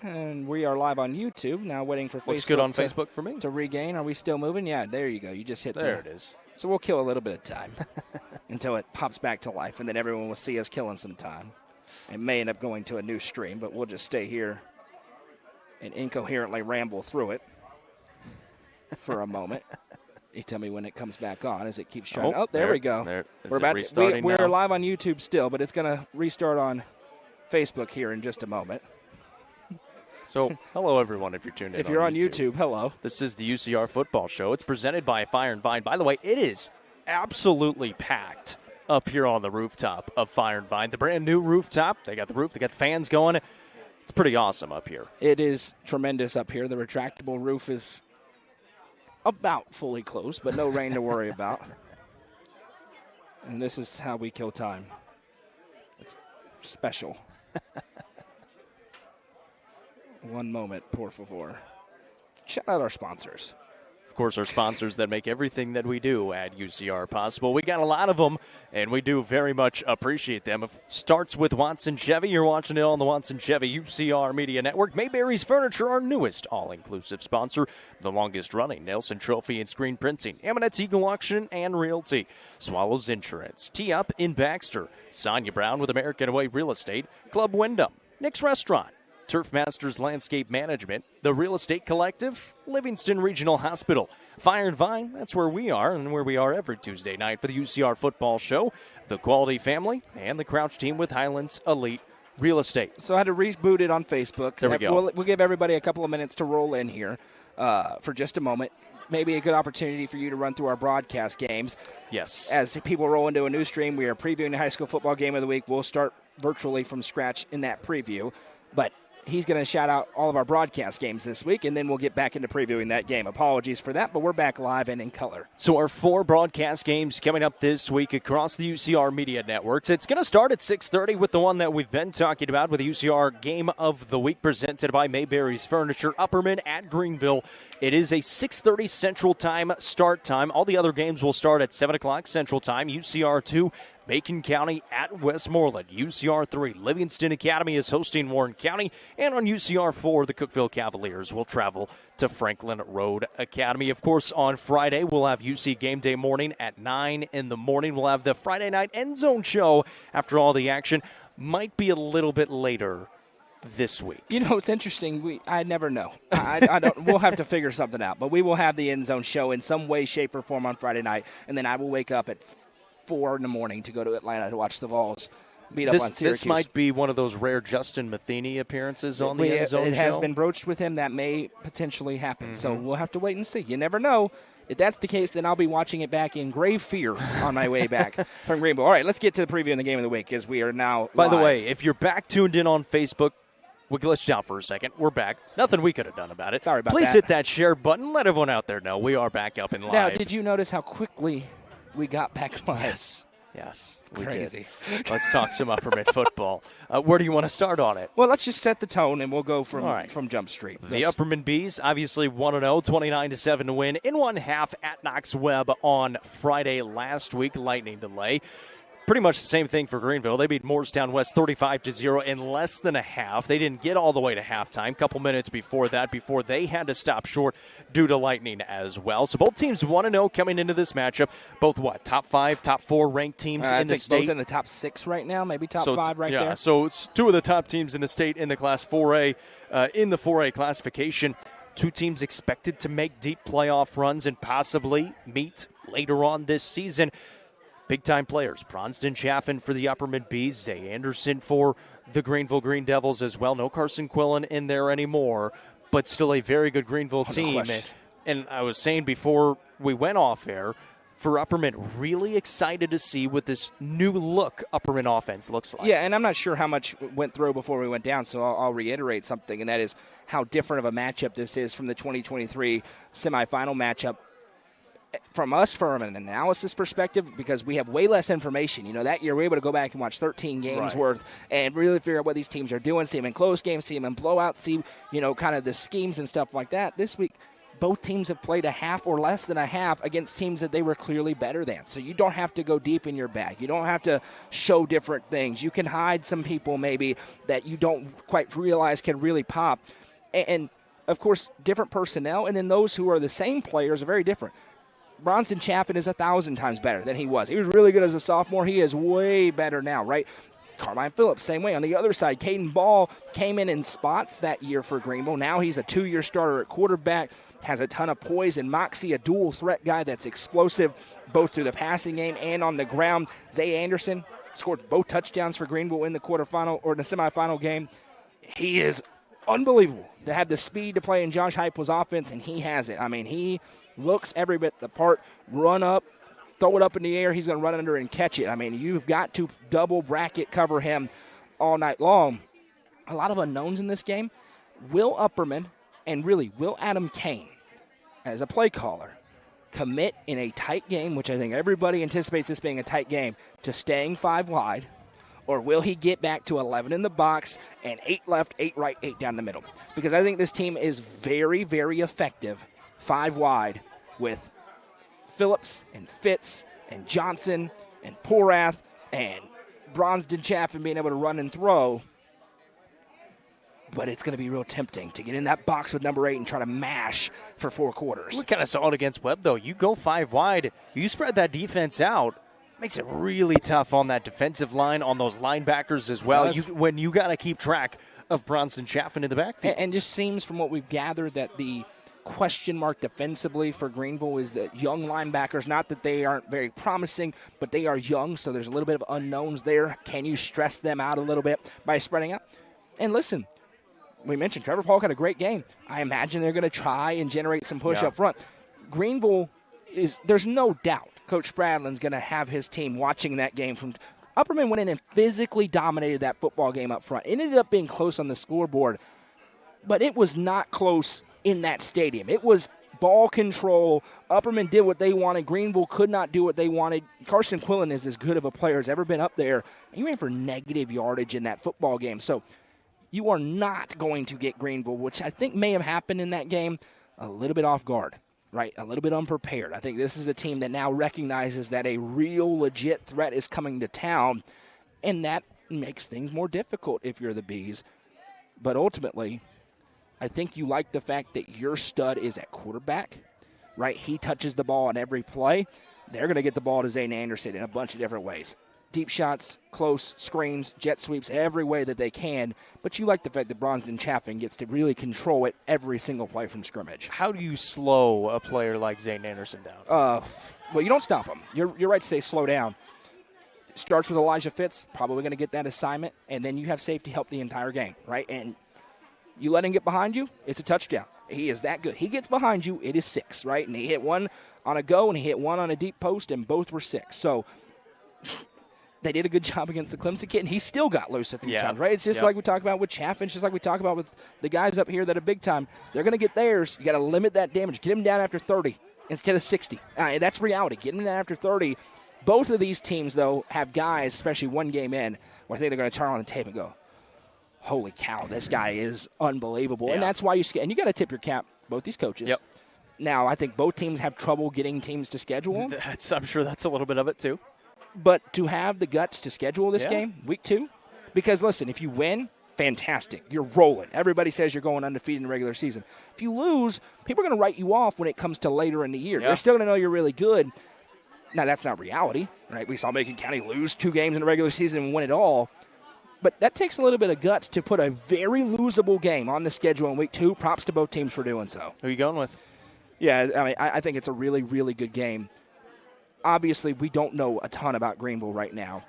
And we are live on YouTube, now waiting for Facebook. Looks good on Facebook for me. To regain. Are we still moving? Yeah, there you go. You just hit there. It is. So we'll kill a little bit of time until it pops back to life, and then everyone will see us killing some time. It may end up going to a new stream, but we'll just stay here and incoherently ramble through it for a moment. You tell me when it comes back on as it keeps trying. Oh, there we go. We're live on YouTube still, but it's going to restart on Facebook here in just a moment. So, hello, everyone, if you're tuned in. If you're on YouTube, hello. This is the UCR Football Show. It's presented by Fire+Vine. By the way, it is absolutely packed up here on the rooftop of Fire+Vine. The brand new rooftop. They got the roof. They got the fans going. It's pretty awesome up here. It is tremendous up here. The retractable roof is about fully closed, but no rain to worry about. And this is how we kill time. It's special. One moment, por favor. Shout out our sponsors. Of course, our sponsors that make everything that we do at UCR possible. We got a lot of them, and we do very much appreciate them. It starts with Watson Chevy. You're watching it on the Watson Chevy UCR Media Network. Mayberry's Furniture, our newest all-inclusive sponsor. The longest-running Nelson Trophy and Screen Printing. Amanette's Eagle Auction and Realty. Swallows Insurance. Tee Up in Baxter. Sonia Brown with American Way Real Estate. Club Wyndham. Nick's Restaurant. Turf Masters Landscape Management, the Real Estate Collective, Livingston Regional Hospital, Fire+Vine, that's where we are and where we are every Tuesday night for the UCR Football Show, the Quality Family, and the Crouch Team with Highlands Elite Real Estate. So I had to reboot it on Facebook. There we go. We'll give everybody a couple of minutes to roll in here for just a moment. Maybe a good opportunity for you to run through our broadcast games. Yes. As people roll into a new stream, we are previewing the high school football game of the week. We'll start virtually from scratch in that preview. But he's going to shout out all of our broadcast games this week, and then we'll get back into previewing that game. Apologies for that, but we're back live and in color. So our 4 broadcast games coming up this week across the UCR Media Networks. It's going to start at 6:30 with the one that we've been talking about with the UCR Game of the Week presented by Mayberry's Furniture, Upperman at Greenville. It is a 6:30 Central Time start time. All the other games will start at 7 o'clock Central Time. UCR 2, Macon County at Westmorland. UCR 3, Livingston Academy is hosting Warren County. And on UCR 4, the Cookville Cavaliers will travel to Franklin Road Academy. Of course, on Friday, we'll have UC Game Day morning at 9 in the morning. We'll have the Friday night end zone show after all the action. Might be a little bit later this week. You know, it's interesting. I never know. I don't. We'll have to figure something out. But we will have the end zone show in some way, shape, or form on Friday night. And then I will wake up at 4 in the morning to go to Atlanta to watch the Vols beat up on Syracuse. This might be one of those rare Justin Matheny appearances on the end zone show. It has been broached with him. That may potentially happen. So we'll have to wait and see. You never know. If that's the case, then I'll be watching it back in grave fear on my way back from Greenville. All right, let's get to the preview in the game of the week as we are now By live. the way, if you're back tuned in on Facebook, we glitched out for a second. We're back. Nothing we could have done about it. Sorry about Please that. hit that share button. Let everyone out there know we are back up and live. Now, did you notice how quickly we got back live? Yes, Crazy. Let's talk some Upperman football. Where do you want to start on it? Well, let's just set the tone, and we'll go from Jump Street. The Upperman Bees, obviously 1-0, 29-7 to win in one half at Knox Webb on Friday last week. Lightning delay. Pretty much the same thing for Greenville. They beat Moorestown West 35-0 in less than a half. They didn't get all the way to halftime. A couple minutes before that, before they had to stop short due to lightning as well. So both teams 1-0 coming into this matchup. Both top 5, top 4 ranked teams in the state. Both in the top 6 right now, maybe top 5 right there. So it's 2 of the top teams in the state in the Class 4A, in the 4A classification. 2 teams expected to make deep playoff runs and possibly meet later on this season. Big-time players, Bronston Chaffin for the Upperman Bees, Zay Anderson for the Greenville Green Devils as well. No Carson Quillen in there anymore, but still a very good Greenville team. And I was saying before we went off air, for Upperman, really excited to see what this new look Upperman offense looks like. Yeah, and I'm not sure how much went through before we went down, so I'll reiterate something, and that is how different of a matchup this is from the 2023 semifinal matchup. From an analysis perspective, because we have way less information. That year we were able to go back and watch 13 games worth and really figure out what these teams are doing, see them in close games, see them in blowouts, see, kind of the schemes and stuff like that. This week, both teams have played a half or less than a half against teams that they were clearly better than. So you don't have to go deep in your bag. You don't have to show different things. You can hide some people maybe that you don't quite realize can really pop. And of course, different personnel, and then those who are the same players are very different. Bronston Chaffin is 1,000 times better than he was. He was really good as a sophomore. He is way better now, right? Carmine Phillips, same way. On the other side, Caden Ball came in spots that year for Greenville. Now he's a 2-year starter at quarterback, has a ton of poise, and Moxie, a dual threat guy that's explosive both through the passing game and on the ground. Zay Anderson scored both touchdowns for Greenville in the quarterfinal or in the semifinal game. He is unbelievable to have the speed to play in Josh Heupel's offense, and he has it. I mean, he looks every bit the part. Run up, throw it up in the air. He's going to run under and catch it. I mean, you've got to double bracket cover him all night long. A lot of unknowns in this game. Will Upperman and really will Adam Kane, as a play caller, commit in a tight game, which I think everybody anticipates this being a tight game, to staying 5 wide? Or will he get back to 11 in the box and 8 left, 8 right, 8 down the middle? Because I think this team is very, very effective 5 wide with Phillips and Fitz and Johnson and Porath and Bronston Chaffin being able to run and throw. But it's going to be real tempting to get in that box with number 8 and try to mash for 4 quarters. We kind of saw it against Webb, though. You go 5 wide, you spread that defense out. Makes it really tough on that defensive line, on those linebackers as well, when you got to keep track of Bronston Chaffin in the backfield. And just seems from what we've gathered that the question mark defensively for Greenville is that young linebackers, not that they aren't very promising, but they are young, so there's a little bit of unknowns there. Can you stress them out a little bit by spreading out? And listen, we mentioned Trevor Polk had a great game. I imagine they're going to try and generate some push up front. Greenville there's no doubt Coach Spradlin's going to have his team watching that game. From Upperman went in and physically dominated that football game up front. It ended up being close on the scoreboard, but it was not close in that stadium. It was ball control. Upperman did what they wanted. Greenville could not do what they wanted. Carson Quillen is as good of a player as ever been up there. He ran for negative yardage in that football game. So you are not going to get Greenville, which I think may have happened in that game, a little bit off guard. Right, a little bit unprepared. I think this is a team that now recognizes that a real legit threat is coming to town, and that makes things more difficult if you're the Bees. But ultimately, I think you like the fact that your stud is at quarterback, right? He touches the ball on every play. They're going to get the ball to Zane Anderson in a bunch of different ways. Deep shots, close, screens, jet sweeps, every way that they can. But you like the fact that Bronston Chaffin gets to really control it every single play from scrimmage. How do you slow a player like Zane Anderson down? Well, you don't stop him. You're right to say slow down. It starts with Elijah Fitz, probably going to get that assignment, and then you have safety help the entire game, right? And you let him get behind you, it's a touchdown. He is that good. He gets behind you, it is 6, right? And he hit one on a go, and he hit one on a deep post, and both were 6. So they did a good job against the Clemson kid, and he still got loose a few times, right? It's just like we talk about with Chaffin, just like we talk about with the guys up here that are big time. They're going to get theirs. You got to limit that damage. Get him down after 30 instead of 60. That's reality. Get him down after 30. Both of these teams, though, have guys, especially one game in, where I think they're going to turn on the tape and go, holy cow, this guy is unbelievable. Yeah. And that's why you got to tip your cap, both these coaches. Yep. Now, I think both teams have trouble getting teams to schedule them. I'm sure that's a little bit of it, too. But to have the guts to schedule this game, week 2, because, listen, if you win, fantastic. You're rolling. Everybody says you're going undefeated in the regular season. If you lose, people are going to write you off when it comes to later in the year. Yeah. They're still going to know you're really good. Now, that's not reality, right? We saw Macon County lose 2 games in the regular season and win it all. But that takes a little bit of guts to put a very losable game on the schedule in week 2. Props to both teams for doing so. Who are you going with? Yeah, I mean, I think it's a really, really good game. Obviously, we don't know a ton about Greenville right now.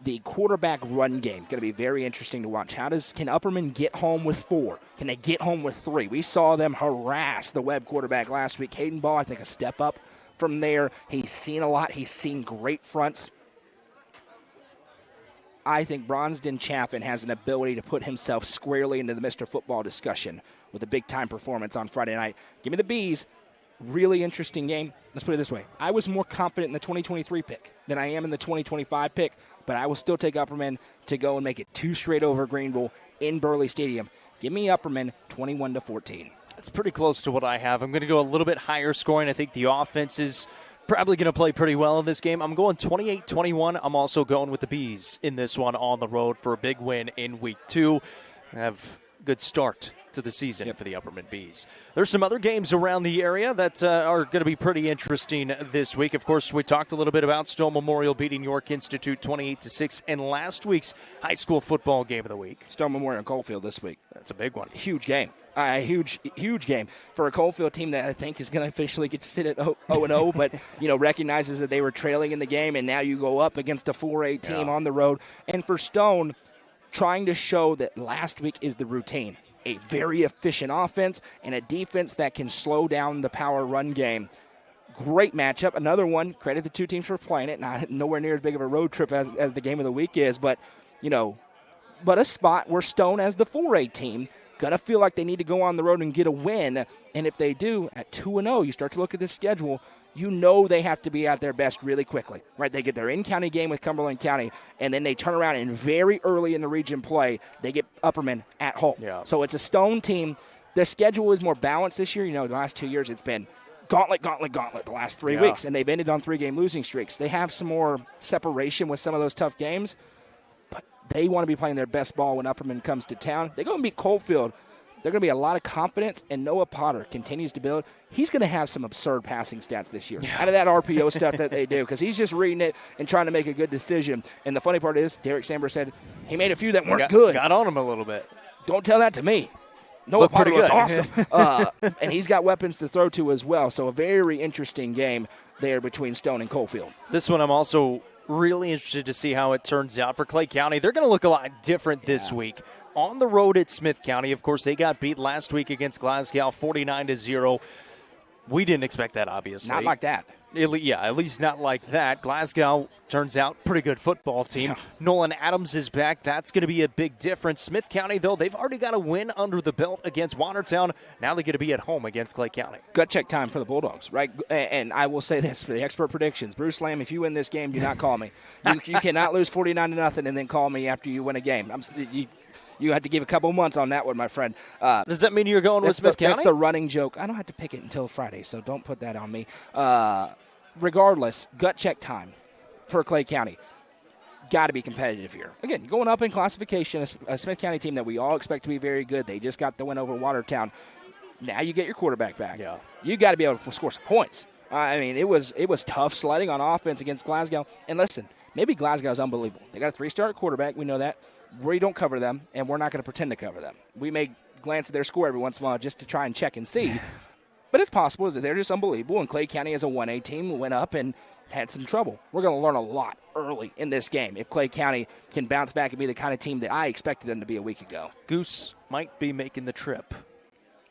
The quarterback run game going to be very interesting to watch. Can Upperman get home with 4? Can they get home with 3? We saw them harass the Webb quarterback last week. Hayden Ball, I think, a step up from there. He's seen a lot. He's seen great fronts. I think Bronsden Chaffin has an ability to put himself squarely into the Mr. Football discussion with a big-time performance on Friday night. Give me the Bees. Really interesting game. Let's put it this way. I was more confident in the 2023 pick than I am in the 2025 pick, but I will still take Upperman to go and make it 2 straight over Greenville in Burley Stadium. Give me Upperman 21-14. That's pretty close to what I have. I'm going to go a little bit higher scoring. I think the offense is probably going to play pretty well in this game. I'm going 28-21. I'm also going with the Bees in this one on the road for a big win in week 2. Have a good start to the season for the Upperman Bees. There's some other games around the area that are going to be pretty interesting this week. Of course, we talked a little bit about Stone Memorial beating York Institute 28-6 in last week's high school football game of the week. Stone Memorial and Coalfield this week. That's a big one. Huge game. A huge game for a Coalfield team that I think is going to officially get to sit at 0-0, but recognizes that they were trailing in the game, and now you go up against a 4A team on the road. And for Stone, trying to show that last week is the routine. A very efficient offense and a defense that can slow down the power run game. Great matchup. Another one, credit the 2 teams for playing it. Nowhere near as big of a road trip as the game of the week is, but a spot where Stone as the 4A team going to feel like they need to go on the road and get a win. And if they do, at 2-0, you start to look at this schedule, they have to be at their best really quickly, right? They get their in-county game with Cumberland County, and then they turn around and very early in the region play, they get Upperman at home. Yeah. So it's a Stone team. The schedule is more balanced this year. The last 2 years it's been gauntlet the last 3 weeks, and they've ended on 3-game losing streaks. They have some more separation with some of those tough games, but they want to be playing their best ball when Upperman comes to town. They go and beat Coalfield. There's going to be a lot of confidence, and Noah Potter continues to build. He's going to have some absurd passing stats this year out of that RPO stuff that they do, because he's just reading it and trying to make a good decision. And the funny part is, Derek Samber said he made a few that weren't good. Got on him a little bit. Don't tell that to me. Noah Potter looked awesome. And he's got weapons to throw to as well. So a very interesting game there between Stone and Coalfield. This one I'm also really interested to see how it turns out for Clay County. They're going to look a lot different this week. On the road at Smith County, of course, they got beat last week against Glasgow 49-0. We didn't expect that, obviously. Not like that. At least not like that. Glasgow turns out pretty good football team. Yeah. Nolan Adams is back. That's going to be a big difference. Smith County, though, they've already got a win under the belt against Watertown. Now they get to be at home against Clay County. Gut check time for the Bulldogs, right? And I will say this for the expert predictions. Bruce Lamb, if you win this game, do not call me. You cannot lose 49-0 and then call me after you win a game. You had to give a couple months on that one, my friend. Does that mean you're going with Smith County? That's the running joke. I don't have to pick it until Friday, so don't put that on me. Regardless, gut check time for Clay County. Got to be competitive here. Again, going up in classification, a Smith County team that we all expect to be very good. They just got the win over Watertown. Now you get your quarterback back. Yeah. You got to be able to score some points. It was tough sledding on offense against Glasgow. And listen, maybe Glasgow's unbelievable. They got a 3-star quarterback. We know that. We don't cover them, and we're not going to pretend to cover them. We may glance at their score every once in a while just to try and check and see. But it's possible that they're just unbelievable, and Clay County as a 1A team went up and had some trouble. We're going to learn a lot early in this game if Clay County can bounce back and be the kind of team that I expected them to be a week ago. Goose might be making the trip.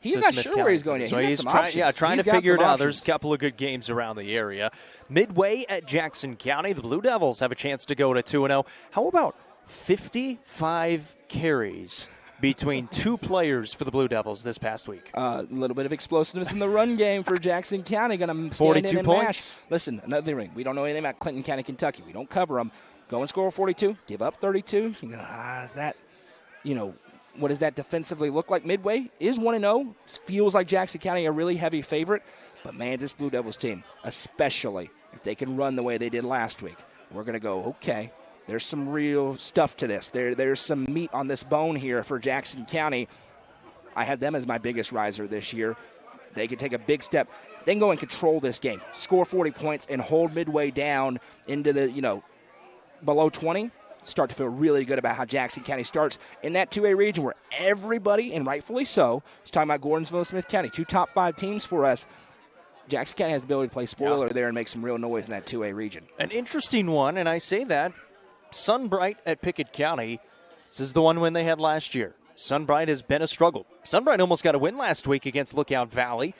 He's not sure where he's going. He's trying to figure it out. There's a couple of good games around the area. Midway at Jackson County, the Blue Devils have a chance to go to 2-0. How about 55 carries between two players for the Blue Devils this past week. A little bit of explosiveness in the run game for Jackson County. Going to 42 points. Mash. Listen, another thing. We don't know anything about Clinton County, Kentucky. We don't cover them. Go and score 42, give up 32. You go, is that, what does that defensively look like? Midway is 1-0. Feels like Jackson County a really heavy favorite. But, man, this Blue Devils team, especially if they can run the way they did last week, we're going to go, okay, there's some real stuff to this. There's some meat on this bone here for Jackson County. I had them as my biggest riser this year. They can take a big step. They can go and control this game, score 40 points, and hold Midway down into the, below 20. Start to feel really good about how Jackson County starts in that 2A region where everybody, and rightfully so, is talking about Gordonsville and Smith County, 2 top 5 teams for us. Jackson County has the ability to play spoiler there and make some real noise in that 2A region. An interesting one, and I say that, Sunbright at Pickett County. This is the one win they had last year. Sunbright has been a struggle. Sunbright almost got a win last week against Lookout Valley.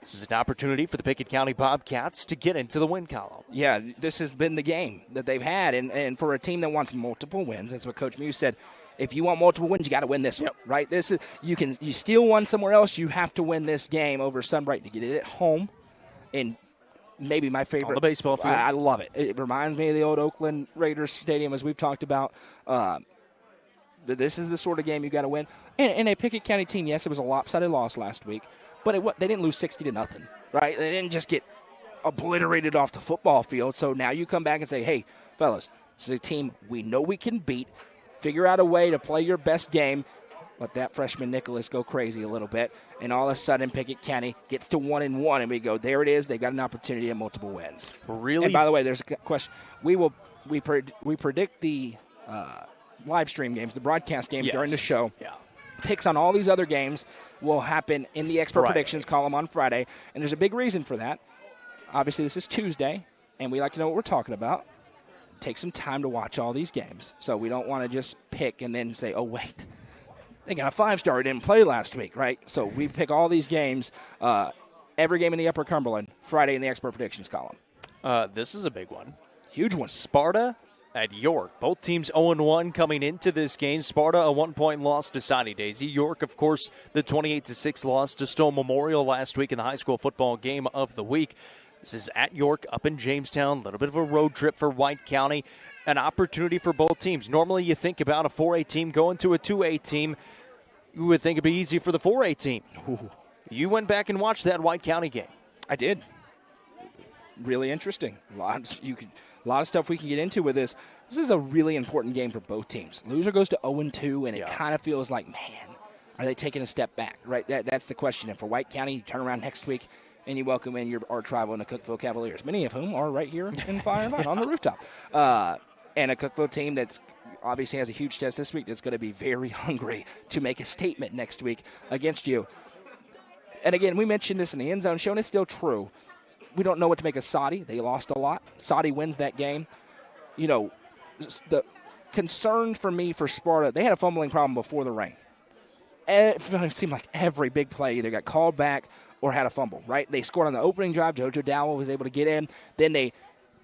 This is an opportunity for the Pickett County Bobcats to get into the win column. Yeah, this has been the game that they've had, and for a team that wants multiple wins, that's what Coach Muse said. If you want multiple wins, you got to win this one, right? This is you steal one somewhere else, you have to win this game over Sunbright to get it at home. And maybe my favorite. On the baseball field. I love it. It reminds me of the old Oakland Raiders Stadium, as we've talked about. This is the sort of game you got to win. And a Pickett County team, yes, it was a lopsided loss last week, but they didn't lose 60-0, right? They didn't just get obliterated off the football field. So now you come back and say, hey, fellas, this is a team we know we can beat. Figure out a way to play your best game. Let that freshman Nicholas go crazy a little bit. And all of a sudden, Pickett County gets to 1-1, and we go, there it is. They've got an opportunity at multiple wins. Really? And by the way, there's a question. We predict the live stream games, the broadcast games during the show. Yeah. Picks on all these other games will happen in the expert predictions column on Friday, and there's a big reason for that. Obviously, this is Tuesday, and we like to know what we're talking about. Take some time to watch all these games. So we don't want to just pick and then say, oh, wait, they got a 5-star who didn't play last week, right? So we pick all these games, every game in the Upper Cumberland, Friday in the expert predictions column. This is a big one. Huge one. Sparta at York. Both teams 0-1 coming into this game. Sparta, a 1-point loss to Sunny Daisy. York, of course, the 28-6 loss to Stone Memorial last week in the high school football game of the week. This is at York, up in Jamestown. A little bit of a road trip for White County. An opportunity for both teams. Normally you think about a 4A team going to a 2A team. You would think it'd be easy for the 4A team. Ooh. You went back and watched that White County game. I did. Really interesting. A lot of stuff we can get into with this. This is a really important game for both teams. Loser goes to 0-2, and it kind of feels like, man, are they taking a step back? Right. That's the question. And for White County, you turn around next week and you welcome in your arch rival in the Cookville Cavaliers, many of whom are right here in Fire+Vine on the rooftop. And a Cookville team that's obviously has a huge test this week that's going to be very hungry to make a statement next week against you. And again, we mentioned this in the end zone show, and it's still true. We don't know what to make of Saudi. They lost a lot. Saudi wins that game. The concern for me for Sparta, they had a fumbling problem before the rain. It seemed like every big play either got called back or had a fumble, right? They scored on the opening drive. JoJo Dowell was able to get in. Then they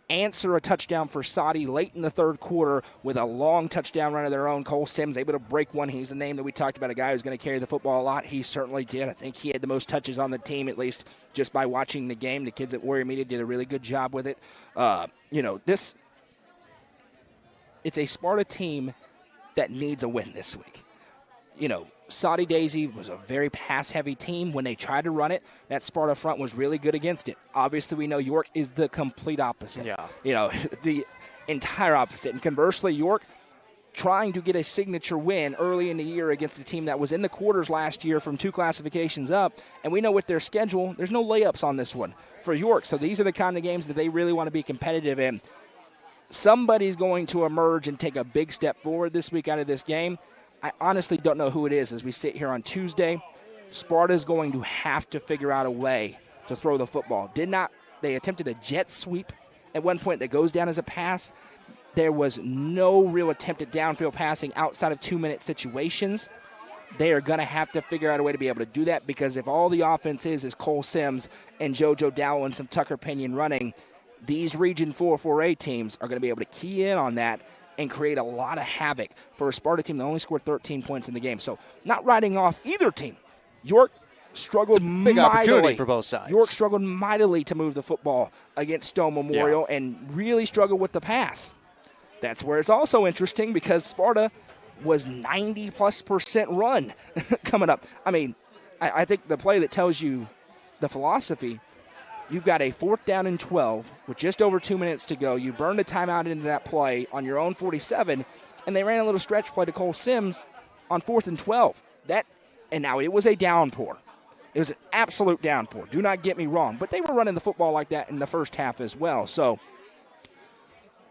answer a touchdown for Saudi late in the third quarter with a long touchdown run of their own. Cole Sims able to break one. He's a name that we talked about, a guy who's going to carry the football a lot. He certainly did. I think he had the most touches on the team, at least just by watching the game. The kids at Warrior Media did a really good job with it. It's a Sparta team that needs a win this week. Saudi Daisy was a very pass-heavy team. When they tried to run it, that Sparta front was really good against it. Obviously, we know York is the complete opposite. Yeah. The entire opposite. And conversely, York trying to get a signature win early in the year against a team that was in the quarters last year from 2 classifications up. And we know with their schedule, there's no layups on this one for York. So these are the kind of games that they really want to be competitive in. Somebody's going to emerge and take a big step forward this week out of this game. I honestly don't know who it is as we sit here on Tuesday. Sparta's going to have to figure out a way to throw the football. They attempted a jet sweep at one point that goes down as a pass. There was no real attempt at downfield passing outside of 2-minute situations. They are going to have to figure out a way to be able to do that, because if all the offense is Cole Sims and JoJo Dowell and some Tucker Pinion running, these Region 4 4A teams are going to be able to key in on that and create a lot of havoc for a Sparta team that only scored 13 points in the game. So not writing off either team. York struggled big mightily. opportunity for both sides. York struggled mightily to move the football against Stone Memorial and really struggled with the pass. That's where it's also interesting because Sparta was 90+% run coming up. I mean, I think the play that tells you the philosophy, you've got a 4th down and 12 with just over 2 minutes to go. You burned a timeout into that play on your own 47, and they ran a little stretch play to Cole Sims on 4th and 12. And now it was a downpour. It was an absolute downpour. Do not get me wrong. But they were running the football like that in the first half as well. So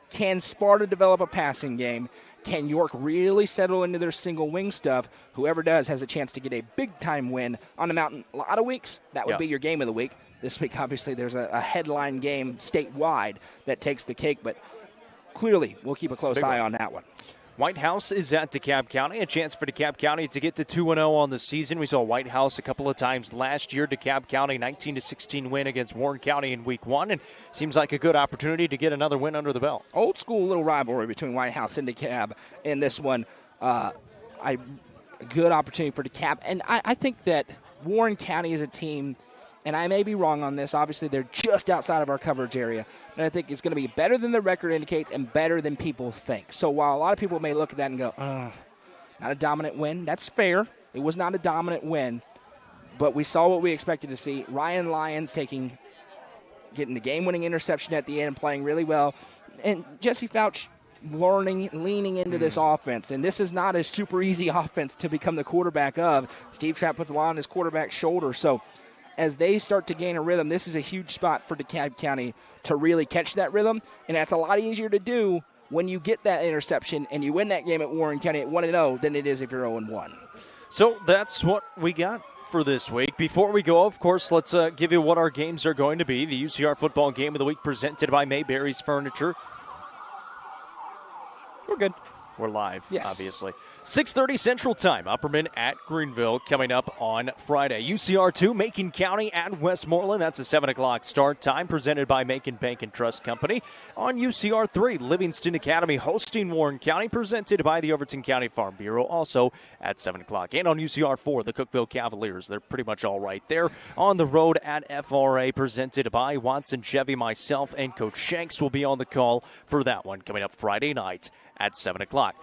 can Sparta develop a passing game? Can York really settle into their single wing stuff? Whoever does has a chance to get a big-time win on the mountain. A lot of weeks, that would be your game of the week. This week, obviously, there's a headline game statewide that takes the cake. But clearly, we'll keep a close eye on that one. White House is at DeKalb County. A chance for DeKalb County to get to 2-0 on the season. We saw White House a couple of times last year. DeKalb County 19-16 win against Warren County in Week 1, and seems like a good opportunity to get another win under the belt. Old school little rivalry between White House and DeKalb in this one. A good opportunity for DeKalb, and I think that Warren County is a team. And I may be wrong on this. Obviously, they're just outside of our coverage area. And I think it's going to be better than the record indicates and better than people think. So while a lot of people may look at that and go, not a dominant win, that's fair. It was not a dominant win. But we saw what we expected to see. Ryan Lyons getting the game-winning interception at the end and playing really well. And Jesse Fouch leaning into this offense. And this is not a super easy offense to become the quarterback of. Steve Trapp puts a lot on his quarterback's shoulder. So as they start to gain a rhythm, this is a huge spot for DeKalb County to really catch that rhythm, and that's a lot easier to do when you get that interception and you win that game at Warren County at 1-0 than it is if you're 0-1. So that's what we got for this week. Before we go, of course, let's give you what our games are going to be. The UCR football game of the week presented by Mayberry's Furniture. We're good. We're live, yes. Obviously. 6:30 Central Time, Upperman at Greenville coming up on Friday. UCR 2, Macon County at Westmorland. That's a 7 o'clock start time presented by Macon Bank and Trust Company. On UCR 3, Livingston Academy hosting Warren County, presented by the Overton County Farm Bureau, also at 7 o'clock. And on UCR 4, the Cookville Cavaliers. They're pretty much all right there. On the road at FRA, presented by Watson Chevy. Myself and Coach Shanks will be on the call for that one coming up Friday night at 7 o'clock.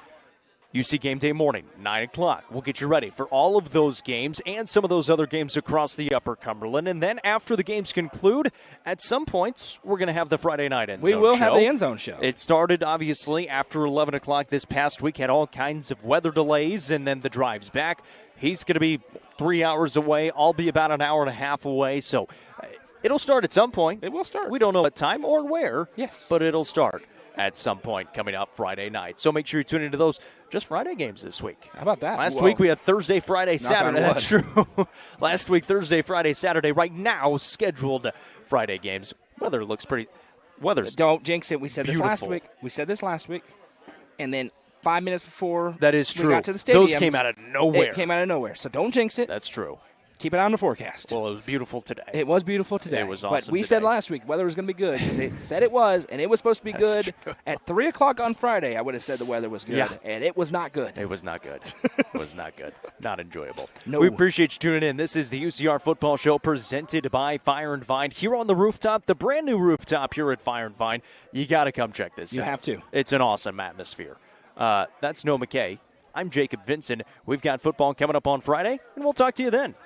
UC Game Day morning, 9 o'clock. We'll get you ready for all of those games and some of those other games across the Upper Cumberland. And then after the games conclude, at some points, we're going to have the Friday night end zone show. We will have the end zone show. It started, obviously, after 11 o'clock this past week. Had all kinds of weather delays and then the drives back. He's going to be 3 hours away. I'll be about an hour and a half away. So it'll start at some point. It will start. We don't know what time or where. Yes. But it'll start at some point coming up Friday night. So make sure you tune into those just Friday games this week. How about that? Last week we had Thursday, Friday, Saturday. That's true. Last week, Thursday, Friday, Saturday. Right now, scheduled Friday games. Weather looks pretty. Don't jinx it. We said beautiful. this last week. And then 5 minutes before that is true. We got to the stadium. Those came out of nowhere. It came out of nowhere. So don't jinx it. That's true. Keep it on the forecast. Well, it was beautiful today. It was beautiful today. It was awesome. But we said last week weather was going to be good because it said it was, and it was supposed to be good. At 3 o'clock on Friday, I would have said the weather was good, and it was not good. It was not good. It was not good. Not enjoyable. No. We appreciate you tuning in. This is the UCR Football Show presented by Fire+Vine here on the rooftop, the brand new rooftop here at Fire+Vine. You got to come check this out. You have to. It's an awesome atmosphere. That's Noah McKay. I'm Jacob Vinson. We've got football coming up on Friday, and we'll talk to you then.